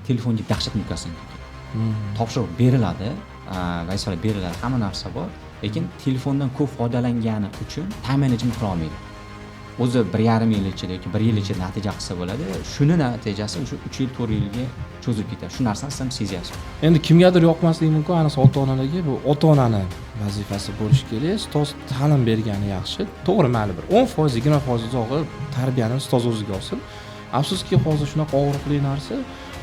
telefonga dahshat yukasini. Topshiriq beriladi, vazifalar beriladi, hamma narsa bor, lekin telefondan ko'p foydalangani uchun time management qila olmaydi. O'zi 1,5 yil ichida yoki 1 yil ichida natija qilsa bo'ladi. Shuni natijasi o'sha 3 yil, 4 yilga cho'zib ketadi. Shu narsani siz ham sezyapsiz. Endi kimgadir yoqmasligi mumkin, ayniqsa ota-onalarga bu ota-onani vazifasi bo'lishi kerak. Ustoz ta'lim bergani yaxshi. To'g'ri, mayli bir 10%, 20% uzog'i tarbiyani ustoz o'ziga olsin. Afsuski, hozir shunaqa og'riqli narsa,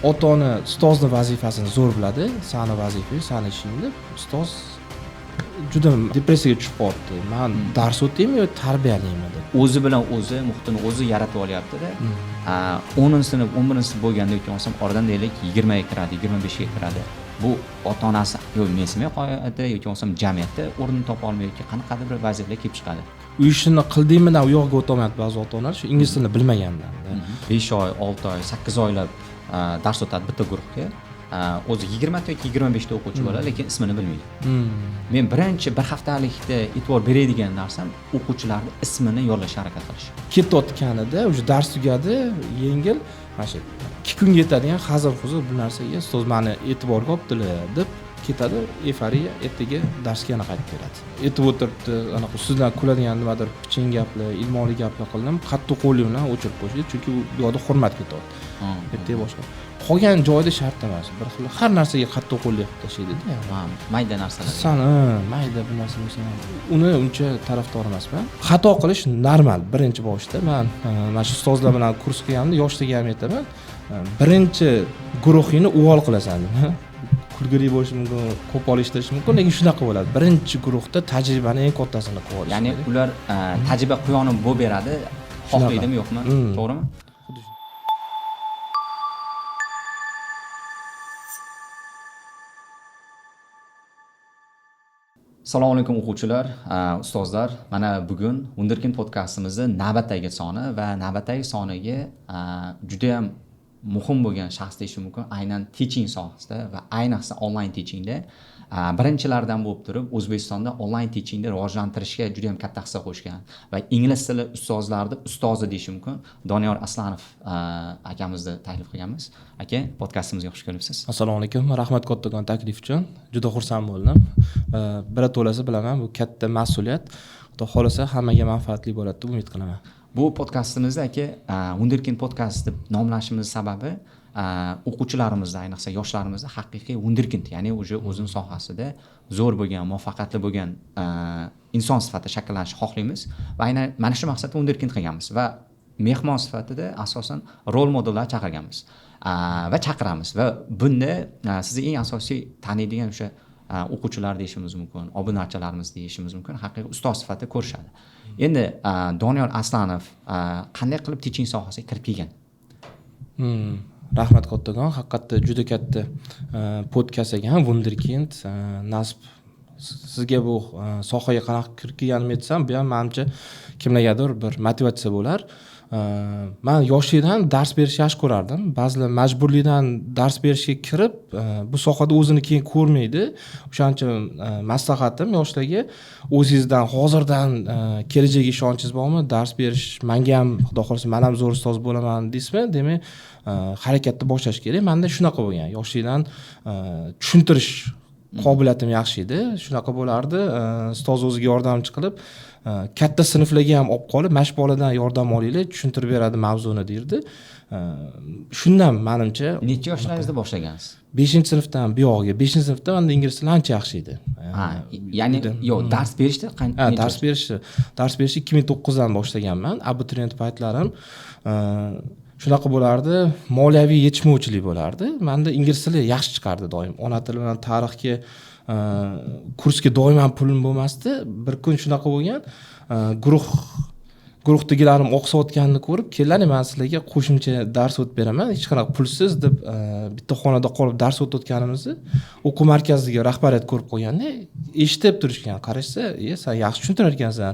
ota-ona ustozni vazifasini zo'r biladi, sani vazifang, sani ishing deb ustoz juda depressiyaga tushib qolibdi. Men dars o'taymi yo tarbiyalaymi deb. O'zi bilan o'zi muhitini o'zi yaratib olyapti-da. 10-sinf, 11-sinf bo'lganda yoki olsam oradan deylik 20 ga kiradi, 25 ga kiradi. Bu ota-onasi yo mensimay qo'yadi yoki olsam jamiyatda o'rnini topa olmaydi yoki qanaqadir bir vaziyatlar kelib chiqadi. Uy ishini qildingmi-dan u yoqqa o'tolmayapti ba'zi ota-onalar, shu ingliz tilini bilmagandan. 5 oy, 6 oy, 8 oylab dars o'tadi bitta guruhga. O'zi 20 ta yoki 25 ta o'quvchi bo'ladi, lekin ismini bilmaydi. Men birinchi bir haftalikda e'tibor beradigan narsam o'quvchilarning ismini yodlashga harakat qilish. Ketayotganida o'sha dars tugadi, yengil, mana shu 2 kunga yetadigan hazil-huzul bu narsaga ustoz meni e'tiborga olibdilar deb ketadi, eforiya ertaga darsga yana qaytib keladi. Aytib o'tiribdi, anaqa sizdan kuladigan nimadir piching gaplar, ilmoli gaplar qildim, qattiq qo'li bilan o'chirib qo'yishdi, chunki u yoqda hurmat ketyapti. Ertaga boshqa. Qolgan joyda shart emas. Bir xil har narsaga qattiq qo'lli qilib tashlaydi-da. Mayda narsalar. Sana mayda bir narsa bo'lsa, uni uncha tarafdor emasman. Xato qilish normal birinchi boshda. Men mana shu ustozlar bilan kurs qilganimda yoshlarga ham aytaman. Birinchi guruhingni uvol qilasan. Kulgili bo'lishi mumkin, qo'pol ishlashi mumkin, lekin shunaqa bo'ladi. Birinchi guruhda tajribani eng kattasini qilib olish. Ya'ni ular tajriba quyonib bo'lib beradi, xohlaydimi yo'qmi? To'g'rimi? Assalomu alaykum o'quvchilar, ustozlar. Mana bugun Wunderkind podkastimizni navbatdagi soni va navbatdagi soniga juda ham muhim bo'lgan shaxs deyish mumkin, aynan teaching sohasida va ayniqsa online teachingda birinchilardan bo'lib turib O'zbekistonda online teachingni rivojlantirishga juda ham katta hissa qo'shgan va ingliz tili ustozlarning ustozi deyish mumkin Doniyor Aslanov akamizni taklif qilganmiz. Aka, podkastimizga xush kelibsiz. Assalomu alaykum. Rahmat kattakon taklif uchun. Juda xursand bo'ldim. Birato'lasi bilaman, bu katta mas'uliyat. Xudo xolasa hammaga manfaatli bo'ladi deb umid qilaman. Bu podkastimizda aka Wunderkind podkast deb nomlashimiz sababi o'quvchilarimizda, ayniqsa yoshlarimizda haqiqiy wunderkind, ya'ni o'zini sohasida zo'r bo'lgan, muvaffaqiyatli bo'lgan inson sifatida shakllanishni xohlaymiz va aynan mana shu maqsadda wunderkind qilganmiz va mehmon sifatida asosan rol modellar chaqirganmiz va chaqiramiz va bunda sizni eng asosiy taniydigan o'sha o'quvchilar deyishimiz mumkin, obunachilarimiz deyishimiz mumkin, haqiqiy ustoz sifatida ko'rishadi. Endi Doniyor Aslanov qanday qilib teaching sohasiga kirib kelgan? Rahmat kattakon, haqiqatda juda katta podkast ekan, Wunderkind. Nasib sizga bu sohaga qanaqa kirib kelganimni aytsam, bu ham menimcha kimlargadir bir motivatsiya bo'lar. Men yoshlikdan dars berishni yaxshi ko'rardim. Ba'zilar majburlikdan dars berishga kirib, bu sohada o'zini keyin ko'rmaydi. O'shaning uchun maslahatim yoshlarga, o'zingizdan hozirdan kelajagiga ishonchingiz bormi? Dars berish menga ham, xudo xolasa, men ham zo'r ustoz bo'laman deysizmi? Demak, harakatni boshlash kerak. Menda shunaqa bo'lgan. Yoshlikdan tushuntirish qobiliyatim yaxshi edi. Shunaqa bo'lardi. Ustoz o'ziga yordamchi qilib, katta sinflarga ham olib qolib, mash boladan yordam olinglar, tushuntirib beradi mavzuni derdi. Shundan menimcha necha yoshingizda boshlagansiz? 5-sinfdan buyog'iga, 5-sinfda menda ingliz tili ancha yaxshi edi. Ya'ni yo'q, dars berishda qanday? Dars berishni 2009dan boshlaganman. Abituriyent paytlarim shunaqa bo'lardi, moliyaviy yetishmovchilik bo'lardi. Menda ingliz tili yaxshi chiqardi doim. Ona tili bilan tarixga kursga doim pulim bo'lmasdi. Bir kun shunaqa bo'lgan, guruhdagilarim o'qisayotganini ko'rib, "Kelinglar, men sizlarga qo'shimcha dars o'tib beraman, hech qanaqa pulsiz" deb bitta xonada qolib dars o'tayotganimizni o'quv markaziga rahbariyat ko'rib qo'yganda, eshitib turishgan. Qarashsa, "Sen yaxshi tushuntirar ekansan.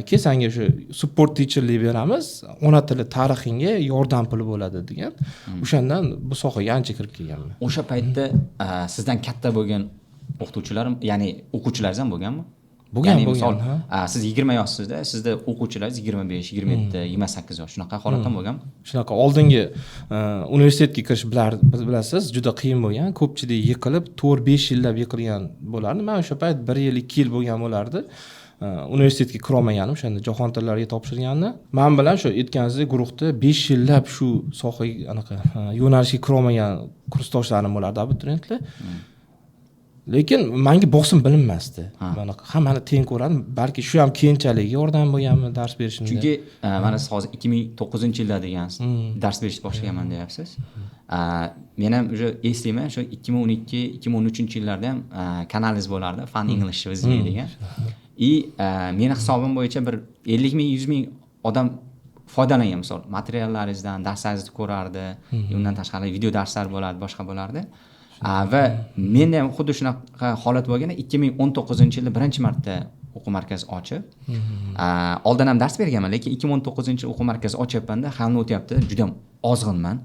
Kel, senga shu support teacherlik beramiz, ona tili tarixingga yordam puli bo'ladi" degan. O'shandan bu sohaga ancha kirib kelganman. O'sha paytda sizdan katta bo'lgan o'qituvchilarim, ya'ni o'quvchilaringiz ham bo'lganmi? Ya'ni misol siz 20 yoshsizda, sizda o'quvchilaringiz 25, 27, 28 yosh. Shunaqa holat ham bo'lgan. Shunaqa oldingi universitetga kirish bilasiz, juda qiyin bo'lgan. Ko'pchilik yiqilib, 4-5 yillab yiqilgan bo'lardi. Men o'sha payt 1 yil, 2 yil bo'lgan bo'lardi. Universitetga kira olmaganim, o'shanda jahon tillariga topshirgandim. Men bilan shu aytganingizdek guruhda 5 yillab shu sohaga anaqa yo'nalishga kira olmagan kursdoshlarim bo'lardi, abituriyentlar. Lekin menga bosim bilinmasdi. Mana hammani teng ko'radim. Balki shu ham keyinchalik yordam bo'lganmi dars berishimda. Chunki mana siz hozir 2009-yilda degansiz, dars berishni boshlaganman deyapsiz. Men ham o'sha eslayman, shu 2012-2013-yillarda ham kanalingiz bo'lardi, Fun English with me degan. Meni hisobim bo'yicha bir 50 ming, 100 ming odam foydalangan, misol materiallaringizdan, darslaringizni ko'rardi, undan tashqari video darslar bo'lardi, boshqa bo'lardi. Va menda ham xuddi shunaqa holat bo'lgan. 2019-yilda birinchi marta o'quv markazi ochib, oldin ham dars berganman, lekin 2019-yil o'quv markazi ochyapmanda, hamma o'tyapti, juda ham ozg'inman,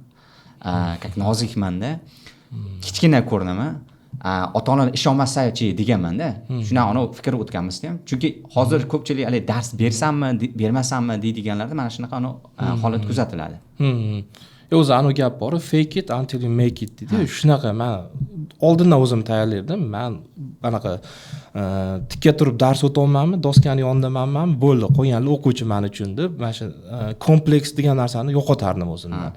как nozikmanda, kichkina ko'rinaman. Ota-onalar ishonmasa-chi deganman-da. Shunaqa uni fikr o'tganmiz ham. Chunki hozir ko'pchilik hali dars bersammi, bermasammi deydiganlarda mana shunaqa holat kuzatiladi. O'zi anu gap bor, fake it until you make it dedi. Shunaqa men oldindan o'zim tayyorlardim. Men anaqa tikka turib dars o'ta olmayman, doskani yondamanman, bo'ldi, qo'yganlar o'quvchi men uchun deb, mana shu kompleks degan narsani yo'qotardim o'zimdan.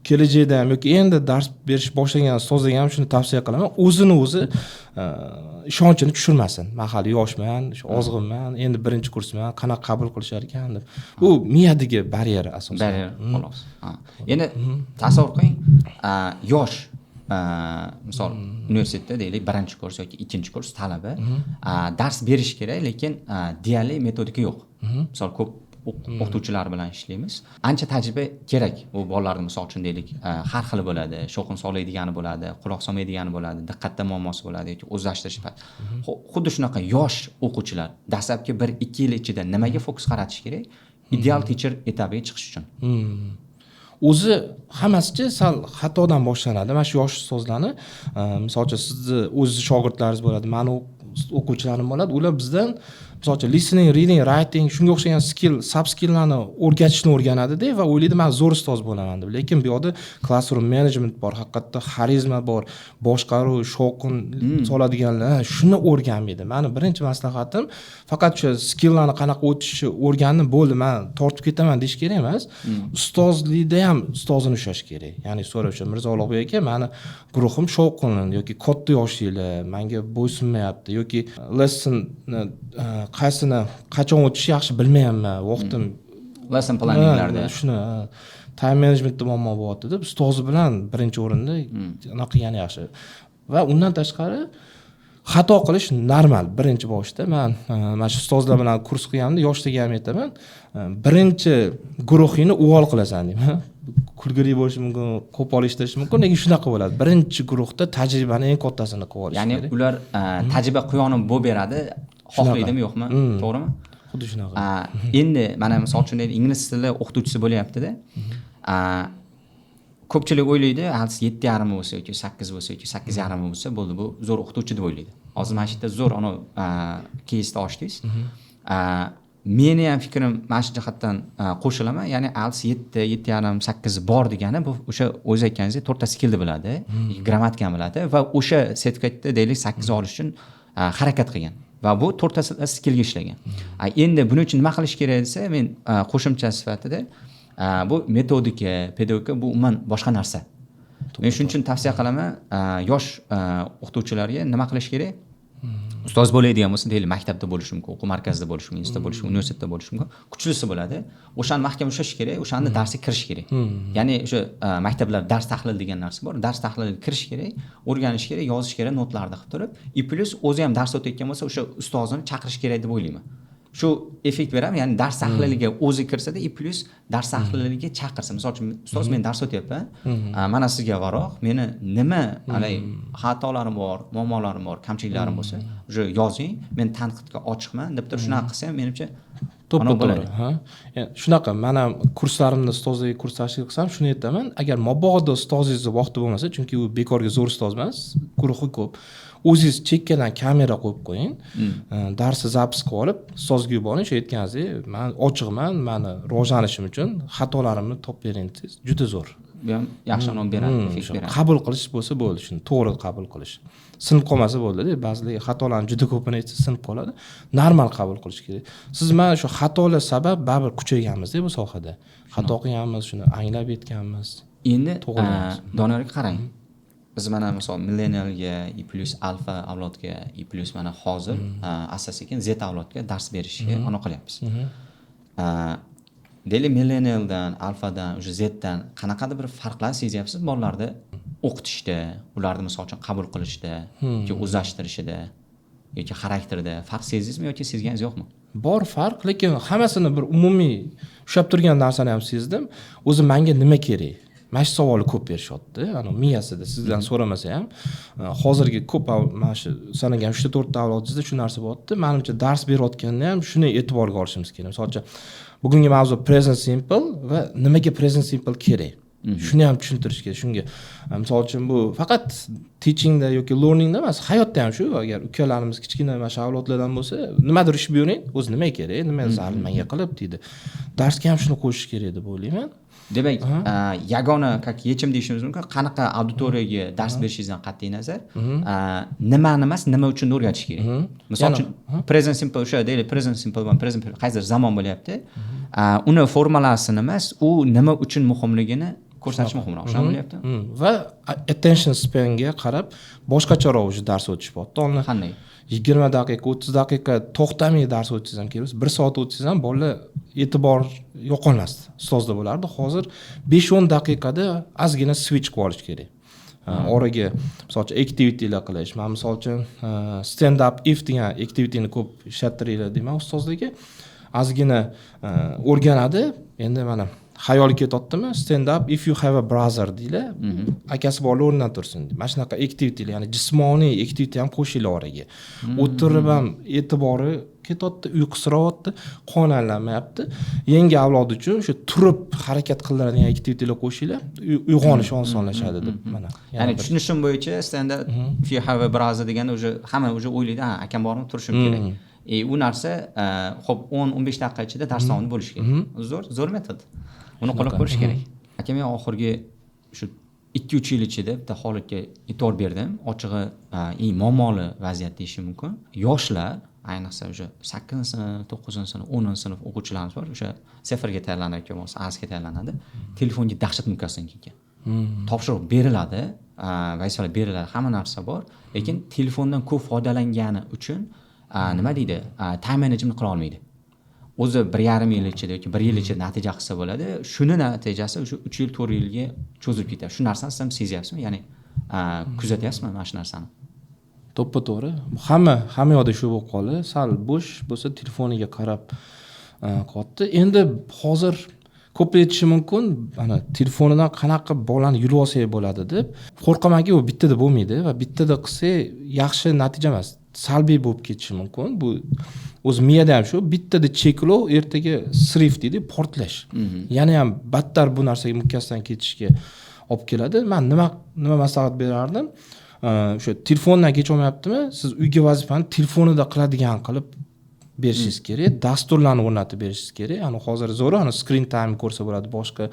Kelajakda ham yoki endi dars berish boshlagan ustozlarga ham shuni tavsiya qilaman. O'zini o'zi ishonchini tushirmasin. Men hali yoshman, ozg'inman, endi birinchi kursman, qanaqa qabul qilishar ekan deb. Bu miyadagi baryer asosan. Baryer xolos. Endi tasavvur qiling, yosh misol universitetda deylik, birinchi kurs yoki ikkinchi kurs talaba dars berish kerak, lekin deyarli metodika yo'q. Misol ko'p o'qituvchilar bilan ishlaymiz. Ancha tajriba kerak. U bolalarning misol uchun deylik, har xil bo'ladi. Shovqin solmaydigani bo'ladi, quloq solmaydigani bo'ladi, diqqatda muammosi bo'ladi yoki o'zlashtirish. Xuddi shunaqa yosh o'quvchilar dastlabki 1-2 yil ichida nimaga fokus qaratish kerak? Ideal teacher etabiga chiqish uchun. O'zi hammasicha sal xatodan boshlanadi. Mana shu yosh ustozlarni, masalan, sizni o'z shogirdlaringiz bo'ladi, meni o'quvchilarim bo'ladi. Ular bizdan masalan, listening, reading, writing shunga o'xshagan sub skilllarni o'rgatishni o'rganadi-da va o'ylaydi men zo'r ustoz bo'laman deb. Lekin bu yoqda classroom management bor, haqiqatda xarizma bor, boshqaruv, shovqin soladiganlar, shuni o'rganmaydi. Meni birinchi maslahatim faqat o'sha skilllarni qanaqa o'tishni o'rgandim, bo'ldi, men tortib ketaman deyish kerak emas. Ustozlikda ham ustozini ushlash kerak. Ya'ni so'ra o'sha Mirzo Ulug'bek aka, meni guruhim shovqin yoki katta yoshliklar, menga bo'ysunmayapti yoki lesson qaysini qachon o'tish yaxshi bilmayapman, vaqtim lesson planninglarda shuni time managementda muammo bo'lyapti deb ustozi bilan birinchi o'rinda anaqa qilgani yaxshi. Va undan tashqari xato qilish normal. Birinchi boshda men mana shu ustozlar bilan kurs qilganimda yoshlarga ham aytaman, birinchi guruhingni uvol qilasan deyman. Kulgili bo'lishi mumkin, qo'pol eshittirishi mumkin, lekin shunaqa bo'ladi. Birinchi guruhda tajribani eng kattasini qilib olish kerak. Ya'ni ular tajriba quyonib bo'lib beradi, xohlaydimi yo'qmi? To'g'rimi? Xuddi shunaqa. Endi mana misol uchun ingliz tili o'qituvchisi bo'lyapti-da. Ko'pchilik o'ylaydi, hali 7.5 bo'lsa yoki 8 bo'lsa yoki 8.5 bo'lsa bo'ldi, bu zo'r o'qituvchi deb o'ylaydi. Hozir mana shu yerda zo'r ana keysda ochdingiz. Meni ham fikrim mana shu jihatdan qo'shilaman. Ya'ni ALS 7, 7.5, 8 bor degani bu o'sha o'z aytganingizdek 4 ta skillni biladi, grammatikani biladi va o'sha sertifikatda deylik 8 olish uchun harakat qilgan. Va bu 4 ta skillga ishlagan. Endi buning uchun nima qilish kerak desa, men qo'shimcha sifatida bu metodika, pedagogika bu umuman boshqa narsa. Men shuning uchun tavsiya qilaman, yosh o'qituvchilarga nima qilish kerak? Ustoz bo'ladigan bo'lsa, deylik, maktabda bo'lishi mumkin, o'quv markazida bo'lishi mumkin, institutda bo'lishi mumkin, universitetda bo'lishi mumkin. Kuchlisi bo'ladi. O'shani mahkam ushlash kerak, o'shanda darsga kirish kerak. Ya'ni o'sha maktablar dars tahlil degan narsa bor. Dars tahliliga kirish kerak, o'rganish kerak, yozish kerak, notlarni qilib turib, plus o'zi ham dars o'tayotgan bo'lsa, o'sha ustozini chaqirish kerak deb o'ylayman. Shu effekt beradi, ya'ni dars tahliliga o'zi kirsada, plus dars tahliliga chaqirsa. Misol uchun, ustoz, men dars o'tyapman, mana sizga varoq, meni nima alay xatolarim bor, muammolarim bor, kamchiliklarim bo'lsa, o'sha yozing, men tanqidga ochiqman deb turib shunaqa qilsam, menimcha to'ppa Anavi to'g'ri. bo'ladi. Ha. Yani shunaqa men ham kurslarimda ustozlik kurs tashkil qilsam shuni aytaman, agar mabodo ustozingizni vaqti bo'lmasa, chunki u bekorga zo'r ustoz emas, guruhi ko'p. O'zingiz chekkadan kamera qo'yib qo'ying. Darsni zapis qilib olib, ustozga yuboring, shu aytganingizdek, men ochiqman, meni rivojlanishim uchun xatolarimni topib bering desangiz, juda zo'r. Bu ham yaxshi unum beradi, effekt beradi. Qabul qilish bo'lsa bo'ldi, shuni to'g'ri qabul qilish. Sinib qolmasa bo'ldi-da, ba'zilar xatolarni juda ko'pini aytsa sinib qoladi. Normal qabul qilish kerak. Siz mana shu xatolar sabab baribir kuchayganmiz-da bu sohada. Xato qilganmiz, shuni anglab yetganmiz. Endi Doniyorga qarang. Biz mana misol millennialga, I+ alfa avlodga, I+ mana hozir asta-sekin Z avlodga dars berishga uni qilyapmiz. Deyli millennialdan, alfadan, o'sha Zdan qanaqadir bir farqlar sezyapsiz bolalarni o'qitishda, ularni misol uchun qabul qilishda, yoki o'zlashtirishida, yoki xarakterida farq sezdingizmi yoki sezganingiz yo'qmi? Bor farq, lekin hammasini bir umumiy ushlab turgan narsani ham sezdim. O'zi menga nima kerak? Mana shu savolni ko'p berishyapti. Ana miyasida sizdan so'ramasa ham, hozirgi ko'p mana shu sanagan 3-4 ta avlodingizda shu narsa bo'lyapti. Menimcha dars berayotganda ham shuni e'tiborga olishimiz kerak. Masalan, bugungi mavzu present simple va nimaga present simple kerak? Shuni ham tushuntirish kerak. Shunga misol uchun bu faqat teachingda yoki learningda emas, hayotda ham shu. Agar ukalarimiz kichkina mana shu avlodlardan bo'lsa, nimadir ish buyuring, o'zi nima kerak, nima zarur menga qilib deydi. Darsga ham shuni qo'shish kerak deb o'ylayman. Demak, yagona yechim deyishimiz mumkin, qanaqa auditoriyaga dars berishingizdan qat'iy nazar, nimani emas, nima uchun o'rgatish kerak. Misol uchun present simple o'sha deyli present simple va present qaysidir zamon bo'lyapti. Uni formulasini emas, u nima uchun muhimligini ko'rsatish muhimroq. Shuni bo'lyapti. Va attention span-ga qarab boshqacharoq o'sha dars o'tish bo'lyapti. Qanday? 20 daqiqa, 30 daqiqa to'xtamay dars o'tsangiz ham kerak. 1 soat o'tsangiz ham bolalar e'tibor yo'qolmasdi. Ustozda bo'lardi. Hozir 5-10 daqiqada ozgina switch qilib olish kerak. Oraga misol uchun activitylar qilish. Men misol uchun stand up if degan activityni ko'p ishlattiringlar deyman ustozlarga. Ozgina o'rganadi. Endi mana xayol ketyaptimi? Stand up if you have a brother deylar. Akasi borlar o'rnidan tursin. Mana shunaqa activitylar, ya'ni jismoniy activity ham qo'shinglar oraga. O'tirib ham e'tibori ketyapti, uyqusiroqdi, qon aylanmayapti. Yangi avlod uchun o'sha turib harakat qiladigan activitylar qo'shinglar, uyg'onish osonlashadi deb mana. Ya'ni tushunishim bo'yicha stand up if you have a brother deganda o'sha hamma o'sha o'ylaydi, ha, akam bormi, turishim kerak. U narsa xo'p 10-15 daqiqa ichida dars davomida bo'lishi kerak. Zo'r metod. Uni qo'llab ko'rish kerak. Akam men oxirgi shu 2-3 yil ichida bitta holatga e'tibor berdim. Ochig'i muammoli vaziyat deyishim mumkin. Yoshlar, ayniqsa o'sha 8-sinf, 9-sinf, 10-sinf o'quvchilarimiz bor. O'sha seferga tayyorlanadigan bo'lsa, ASga tayyorlanadi. Telefonga dahshat mukkasidan kelgan. Topshiriq beriladi, vazifalar beriladi, hamma narsa bor, lekin telefondan ko'p foydalangani uchun nima deydi? Time management qila olmaydi. O'zi 1,5 yil ichida yoki 1 yil ichida natija qilsa bo'ladi. Shuni natijasi o'sha 3 yil, 4 yilga cho'zilib ketadi. Shu narsani siz ham sezyapsizmi? Ya'ni kuzatyapsizmi mana shu narsani? To'ppa to'g'ri. Hamma yoqda shu bo'lib qoldi. Sal bo'sh bo'lsa telefoniga qarab qotdi. Endi hozir ko'p aytishi mumkin, ana telefonidan qanaqa bolani yulib olsak bo'ladi deb. Qo'rqamanki, u bittada bo'lmaydi va bittada qilsa yaxshi natija emas, salbiy bo'lib ketishi mumkin. Bu o'z miyada ham shu, bittada cheklov, ertaga srif deydi, portlash. Yana ham battar bu narsaga mukkasidan ketishga olib keladi. Men nima maslahat berardim? O'sha telefondan kecha olmayaptimi? Siz uyga vazifani telefonida qiladigan qilib berishingiz kerak, dasturlarni o'rnatib berishingiz kerak. Ana hozir zo'r, ana screen time ko'rsa bo'ladi, boshqa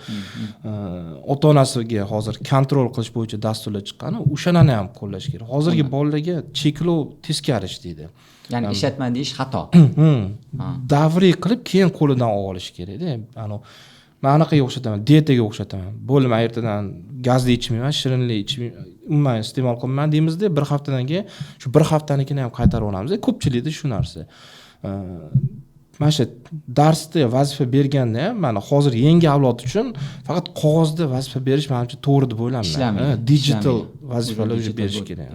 ota-onasiga hozir kontrol qilish bo'yicha dasturlar chiqqan, o'shalarni ham qo'llash kerak. Hozirgi bolalarga cheklov teskari ishlaydi. Ya'ni ishlatma deyish xato. Davriy qilib keyin qo'lidan olib olish kerak-da. Ana men anaqaga o'xshataman, dietaga o'xshataman. Bo'ldim ertadan gazli ichmayman, shirinlik ichmayman, umuman iste'mol qilmayman deymizda, bir haftadan keyin shu bir haftanikini ham qaytarib olamiz. Ko'pchilikda shu narsa. Mana shu darsda vazifa berganda ham mana hozir yangi avlod uchun faqat qog'ozda vazifa berish menimcha to'g'ri deb o'ylayman. Digital vazifalar o'zi berish kerak.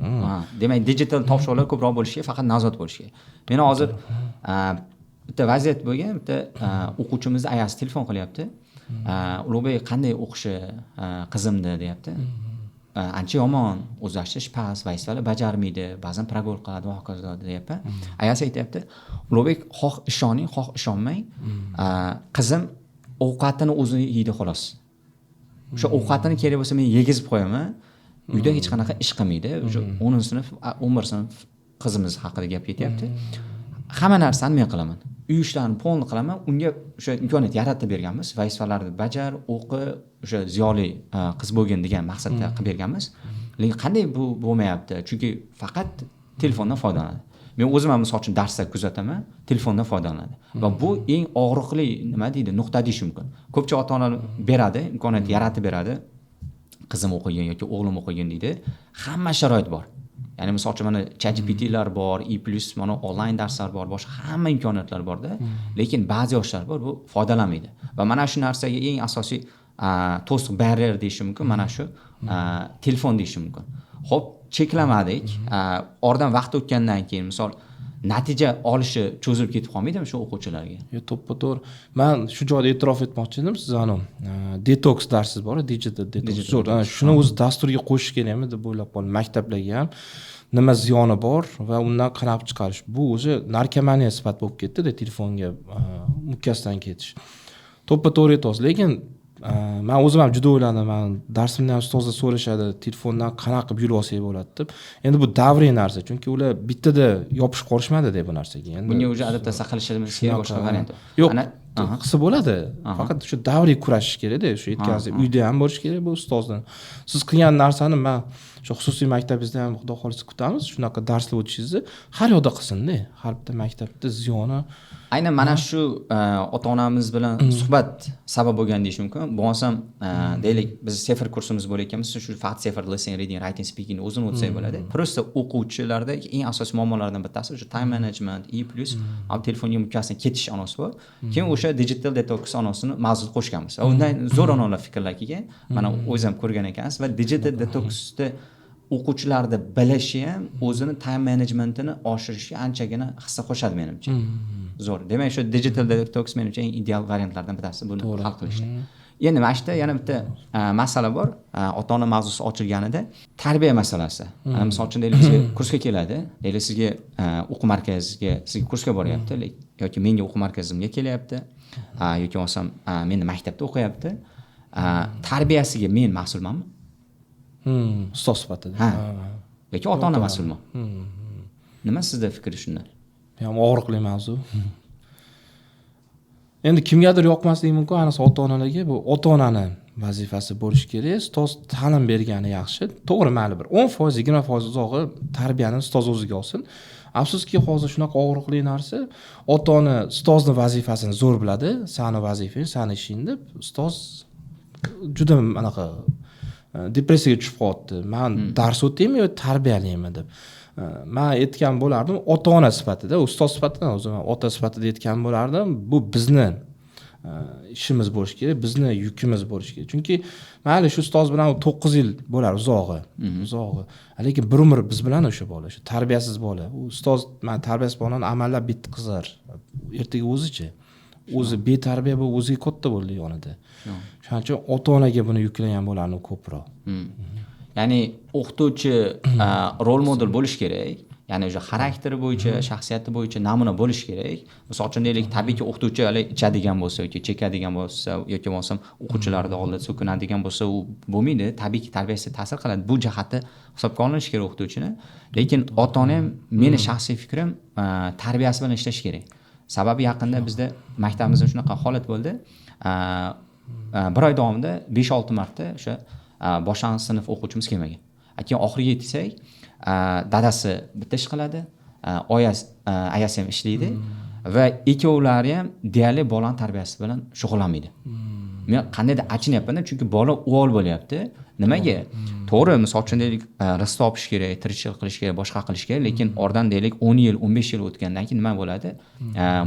Demak, digital topshiriqlar ko'proq bo'lishi kerak, faqat nazorat bo'lishi kerak. Meni hozir bitta vaziyat bo'lgan, bitta o'quvchimizni ayasi telefon qilyapti. Ulug'bek qanday o'qishi qizimni deyapti. ancha yomon, o'zlashtirish past, vazifalar bajarmaydi, ba'zan progol qiladi va hokazo deyapti. Ayasi aytayapti, Ulug'bek xoh ishoning, xoh ishonmang, qizim ovqatini o'zi yeydi xolos. O'sha ovqatini kerak bo'lsa men yegizib qo'yaman. Uyda hech qanaqa ish qilmaydi. O'sha 10-sinf, 11-sinf qizimiz haqida gap ketyapti. Hamma narsani men qilaman. Uy ishlarini polni qilaman. Unga o'sha imkoniyat yaratib berganmiz. Vazifalarni bajar, o'qi, o'sha ziyoli qiz bo'lgan degan maqsadda qilib berganmiz. Lekin qanday bu bo'lmayapti? Chunki faqat telefondan foydalanadi. Men o'zim ham misol uchun darsda kuzataman, telefondan foydalanadi. Va bu eng og'riqli nima deydi, nuqta deyish mumkin. Ko'pchilik ota-onalar beradi, imkoniyat yaratib beradi. Qizim o'qigan yoki o'g'lim o'qigan deydi. Hamma sharoit bor. Ya'ni misol uchun mana ChatGPT'lar bor, mana onlayn darslar bor, boshqa hamma imkoniyatlar borda. Lekin ba'zi yoshlar bor, bu foydalanmaydi. Va mana shu narsaga eng asosiy to'siq barrier deyish mumkin, mana shu telefon deyish mumkin. Xo'p, cheklamadik. Oradan vaqt o'tgandan keyin misol natija olishi cho'zilib ketib qolmaydimi shu o'quvchilarga? Yo'q, to'ppa-to'g'ri. Men shu joyda e'tirof etmoqchi edim sizlarni. Detox darsiz bor, digital detox. Shuni o'z dasturga qo'shish kerakmi deb o'ylab qoldim. Maktablarga ham nima ziyoni bor va undan qanday chiqarish. Bu o'zi narkomaniya sifat bo'lib ketdi-da, telefonga mukkasidan ketish. To'ppa-to'g'ri aytasiz, lekin men o'zim ham juda o'yladim. Men darsimda ham ustozlar so'rashadi, telefondan qanaqa qilib yurib olsak bo'ladi deb. Endi bu davriy narsa, chunki ular bittada yopishib qolishmadi-da bu narsaga. Endi bunga o'zi adaptatsiya qilishimiz kerak, boshqa variant. Yo'q, qilsa bo'ladi. Faqat shu davriy kurashish kerak-da, shu yetkazib uyda ham bo'lish kerak bu ustozdan. Siz qilgan narsani men shu xususiy maktabingizda ham xudo xolisa kutamiz. Shunaqa darslar o'tishingizni har yoqda qilsin-da. Har bitta maktabda ziyoni. Aynan mana shu ota-onamiz bilan suhbat sabab bo'lgan deyish mumkin. Bo'lmasam, deylik, biz sefir kursimiz bo'layotganmiz, shu faqat sefir listening, reading, writing, speaking o'zini o'tsak bo'ladi. Prosta o'quvchilarda eng asosiy muammolardan bittasi o'sha time management, telefonga mukkasidan ketish anosi bor. Keyin o'sha digital detox anosini mavzuga qo'shganmiz. Undan zo'r onalar fikrlar kelgan. Mana o'zim ko'rgan ekansiz va digital detoxni o'quvchilarda bilishi ham o'zini time managementini oshirishga anchagina hissa qo'shadi menimcha. Zo'r. Demak, shu digital detox menimcha eng ideal variantlardan bittasi buni hal qilishda. Endi mana shunda yana bitta masala bor. Ota-ona mavzusi ochilganida tarbiya masalasi. Misol uchun deylik, sizga kursga keladi, deylik sizga o'quv markaziga, sizga kursga boryapti yoki menga o'quv markazimga kelyapti, yoki bo'lmasam meni maktabda o'qiyapti. Tarbiyasiga men mas'ulmanmi? Ustoz sifatida. Yoki ota-ona mas'ulmi? Nima sizda fikr shundan? Ham og'riqli mavzu. Endi kimgadir yoqmasligi mumkin, ayniqsa ota-onalarga. Bu ota-onani vazifasi bo'lishi kerak. Ustoz ta'lim bergani yaxshi. To'g'ri, mayli bir 10%, 20% uzog'i tarbiyani ustoz o'ziga olsin. Afsuski, hozir shunaqa og'riqli narsa, ota-ona ustozning vazifasini zo'r biladi, sani vazifang, sani ishing deb ustoz juda anaqa depressiyaga tushib qoldi. Men dars o'taymi yo tarbiyalayman deb. Men aytgan bo'lardim, ota-ona sifatida, ustoz sifatida, o'zim ota sifatida aytgan bo'lardim. Bu bizni ishimiz bo'lishi kerak, bizni yukimiz bo'lishi kerak. Chunki mayli shu ustoz bilan 9 yil bo'lar uzog'i. Lekin bir umr biz bilan o'sha bola, shu tarbiyasiz bola. U ustoz men tarbiyasiz bolani amallab bitqizar. Ertaga o'zichi. O'zi betarbiya bo'lib, o'ziga katta bo'ldi yonida. Shuning uchun ota-onaga buni yuklagan bo'larni ko'proq. Ya'ni o'qituvchi rol model bo'lish kerak. Ya'ni o'sha xarakteri bo'yicha, shaxsiyati bo'yicha namuna bo'lish kerak. Misol uchun deylik, tabiiyki o'qituvchi ichadigan bo'lsa yoki chekadigan bo'lsa yoki bo'lmasam o'quvchilarning oldida so'kinadigan bo'lsa, u bo'lmaydi. Tabiiyki tarbiyasiga ta'sir qiladi. Bu jihati hisobga olinishi kerak o'qituvchini. Lekin ota-ona ham, meni shaxsiy fikrim, tarbiyasi bilan ishlash kerak. Sababi yaqinda bizda maktabimizda shunaqa holat bo'ldi. Bir oy davomida 5-6 marta o'sha boshlang'ich sinf o'quvchimiz kelmagan. Keyin oxiriga yetsak, dadasi bitta ish qiladi, ayasi ham ishlaydi va ikkovlari ham deyarli bolani tarbiyasi bilan shug'ullanmaydi. Men qandaydir achinyapman, chunki bola o'g'il bo'lyapti. Nimaga? To'g'ri, misol uchun deylik, rizq topish kerak, tirikchilik qilish kerak, boshqa qilish kerak, lekin oradan deylik 10 yil, 15 yil o'tgandan keyin nima bo'ladi?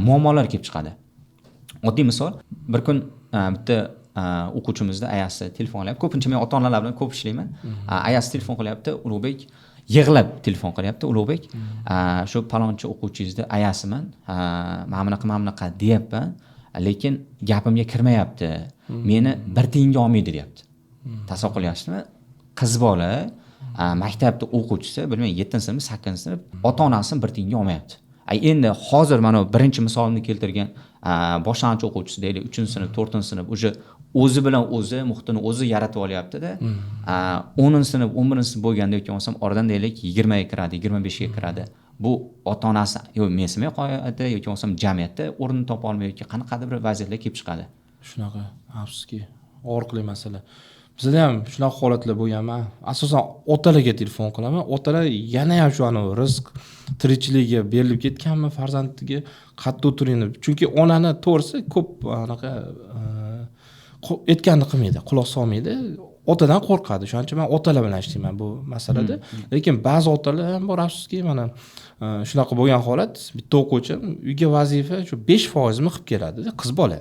Muammolar kelib chiqadi. Oddiy misol, bir kun bitta o'quvchimizda ayasi telefon qilyapti. Ko'pincha men ota-onalar bilan ko'p ishlayman. Ayasi telefon qilyapti, Ulug'bek yig'lab telefon qilyapti. Ulug'bek, shu palonchi o'quvchingizni ayasiman, mana bunaqa deyapman, lekin gapimga kirmayapti. Meni bir tiyinga olmaydi deyapti. Tasavvur qilyapsizmi? qiz bola maktabda o'quvchisi, bilmayman 7-sinf, 8-sinf, ota-onasini bir tiyinga olmayapti. Endi hozir mana birinchi misolni keltirgan boshlang'ich o'quvchisi deylik, 3-sinf, 4-sinf o'zi bilan o'zi muhitini o'zi yaratib olyapti-da. 10-sinf, 11-sinf bo'lganda yoki bo'lmasam oradan deylik 20 ga kiradi, 25 ga kiradi. Bu ota-onasi yo'q mensimay qo'yadi yoki bo'lmasam jamiyatda o'rnini topa olmay yoki qanaqadir bir vaziyatlar kelib chiqadi. Shunaqa, afsuski, og'riqli masala. Bizda ham shunaqa holatlar bo'lganman. Asosan otalarga telefon qilaman. Otalar yana ham shu rizq tirikchiligiga berilib ketganmi farzandiga qattiq o'tiring deb. Chunki onani to'g'risi ko'p anaqa aytganini qilmaydi, quloq solmaydi. Otadan qo'rqadi. Shuning uchun men otalar bilan ishlayman bu masalada. Lekin ba'zi otalar ham bor afsuski, mana shunaqa bo'lgan holat. Bitta o'quvchi uyga vazifa shu 5% mi qilib keladi-da, qiz bola.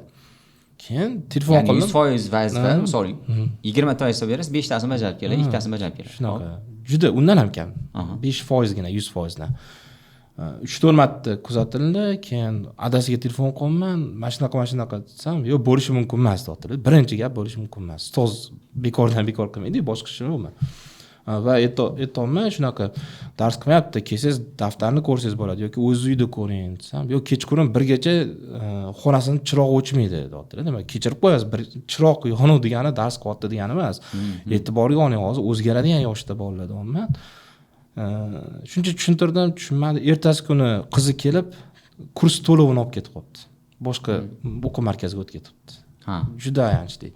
Keyin telefon qildim. 100% vazifa, misol 20% berasiz, 5tasini bajarib keladi, 2tasini bajarib keladi. Shunaqa. Juda undan ham kam. 5% gina, 100% dan. 3-4 marta kuzatildi, keyin adasiga telefon qilman, mana shunaqa desam, yo'q, bo'lishi mumkin emas deyaptilar. Birinchi gap bo'lishi mumkin emas. Ustoz bekordan bekor qilmaydi, boshqa ish yo'qmi? Va aytolmay shunaqa dars qilmayapti, kelsangiz daftarni ko'rsangiz bo'ladi yoki o'z uyida ko'ring desam, yo'q, kechqurun 1gacha xonasini chirog'i o'chmaydi deyaptilar. Nima, kechirib qo'yasiz, bir chiroq yonuv degani dars qilyapti degani emas. E'tiborga oling, hozir o'zgaradigan yoshda bolalar deyapman. Shuncha tushuntirdim, tushunmadi. Ertasi kuni qizi kelib, kurs to'lovini olib ketib qolibdi. Boshqa o'quv markaziga o'tib ketibdi. Juda ayanchli.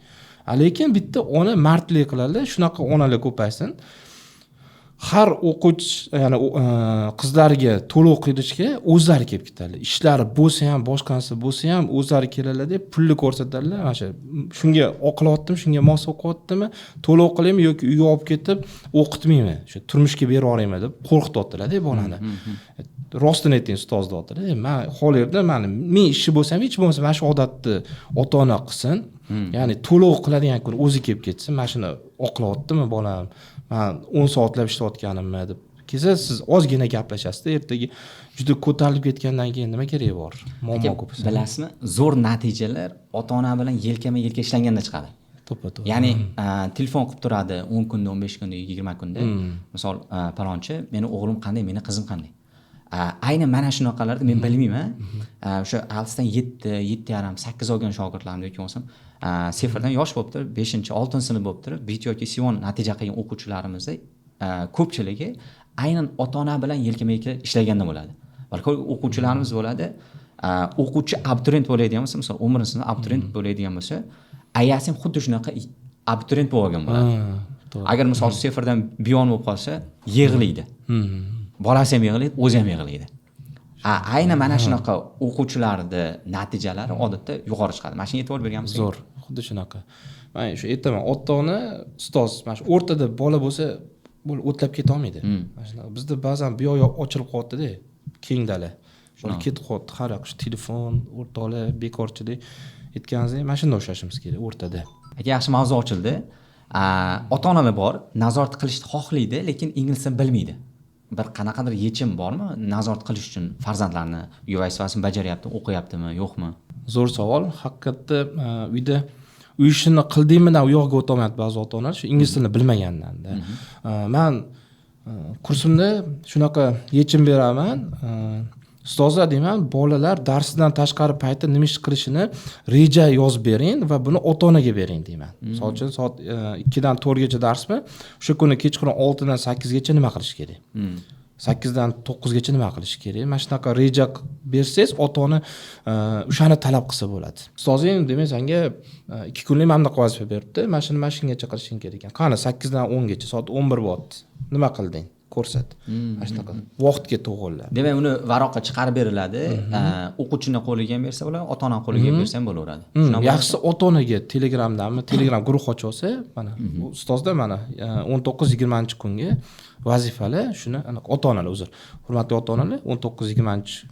Lekin bitta ona mardlik qiladi, shunaqa onalar ko'paysin. Har o'quvchi, ya'ni qizlarga to'lov qilishga o'zlari kelib ketadilar. Ishlari bo'lsa ham, boshqasi bo'lsa ham o'zlari keladilar deb pulni ko'rsatadilar. Mana shunga o'qilyaptimi, shunga mos o'qiyaptimi, to'lov qilaymi yoki uyga olib ketib o'qitmaymi, shu turmushga berib yuboraymi deb qo'rqityaptilar-da bolani. Rostini ayting, ustoz deyaptilar. Men xolerda men ishi bo'lsam, hech bo'lmasa mana shu odatni ota-ona qilsin. Ya'ni to'lov qiladigan kun o'zi kelib ketsin. Mana shuni o'qilyaptimi bolam? Men 10 soatlab ishlayotganimmi deb. Kelsa siz ozgina gaplashasiz, ertaga juda ko'tarilib ketgandan keyin nima keragi bor? Muammo ko'p. Bilasizmi, zo'r natijalar ota-ona bilan yelkama-yelka ishlanganda chiqadi. To'ppa-to'g'ri. Ya'ni telefon qilib turadi 10 kunda, 15 kunda, 20 kunda. Misol palonchi, meni o'g'lim qanday, meni qizim qanday? Aynan mana shunaqalarda men bilmayman. O'sha alsdan 7.5, 8 olgan shogirdlarim yoki bo'lsam, seferdan yosh bo'libdir, 5-6-sinf bo'libdir, bit yoki Sivon natija qilgan o'quvchilarimizda ko'pchiligi aynan ota-ona bilan yelkama-yelka ishlaganda bo'ladi. Balki o'quvchilarimiz bo'ladi, o'quvchi abituriyent bo'ladigan bo'lsa, misol 11-sinf abituriyent bo'ladigan bo'lsa, ayasi ham xuddi shunaqa abituriyent bo'lgan bo'ladi. Agar misol seferdan buyon bo'lib qolsa, yig'laydi. Bolasi ham yig'laydi, o'zi ham yig'laydi. Aynan mana shunaqa o'quvchilarning natijalari odatda yuqori chiqadi. Mana shunga e'tibor berganmisiz? Zo'r, xuddi shunaqa. Men shu aytaman, ota-ona, ustoz, mana shu o'rtada bola bo'lsa, o'tlab keta olmaydi. Mana shunaqa. Bizda ba'zan bu yoq ochilib qolyapti-da, keng dala. Bola ketib qolyapti, har yoq telefon, o'rtoqlar, bekorchilik aytganingizdek, mana shunda ushlashimiz kerak o'rtada. Yaxshi mavzu ochildi. Ota-onalar bor, nazorat qilishni xohlaydi, lekin ingliz tilini bilmaydi. Bir qanaqadir yechim bormi nazorat qilish uchun farzandlarni uy vazifasini bajaryapti, o'qiyaptimi, yo'qmi? Zo'r savol. Haqiqatda uyda uy ishini qildingmi-dan u yoqqa o'ta olmayapti ba'zi ota-onalar shu ingliz tilini bilmagandan-da. Men kursimda shunaqa yechim beraman. Ustozlar deyman, bolalar darsdan tashqari paytda nima ish qilishini reja yozib bering va buni ota-onaga bering deyman. Misol uchun soat 2 dan 4 gacha darsmi? O'sha kuni kechqurun 6 dan 8 gacha nima qilish kerak? 8 dan 9 gacha nima qilish kerak? Mana shunaqa reja bersangiz, ota-ona o'shani talab qilsa bo'ladi. Ustozing demak senga 2 kunlik mana bunaqa vazifa beribdi. Mana shuni mashingacha qilishing kerak ekan. Qani 8 dan 10 gacha, soat 11 bo'lyapti. Nima qilding? Ko'rsat. Mana shunaqa vaqtga to'g'rilab. Demak, uni varaqqa chiqarib beriladi. O'quvchining qo'liga ham bersa bo'ladi, ota-ona qo'liga ham bersa ham bo'laveradi. Yaxshisi ota-onaga Telegramdanmi, Telegram guruh ochib olsa, mana ustozda mana 19-20-kunga vazifalar, shuni ota-onalar uzr. Hurmatli ota-onalar, 19-20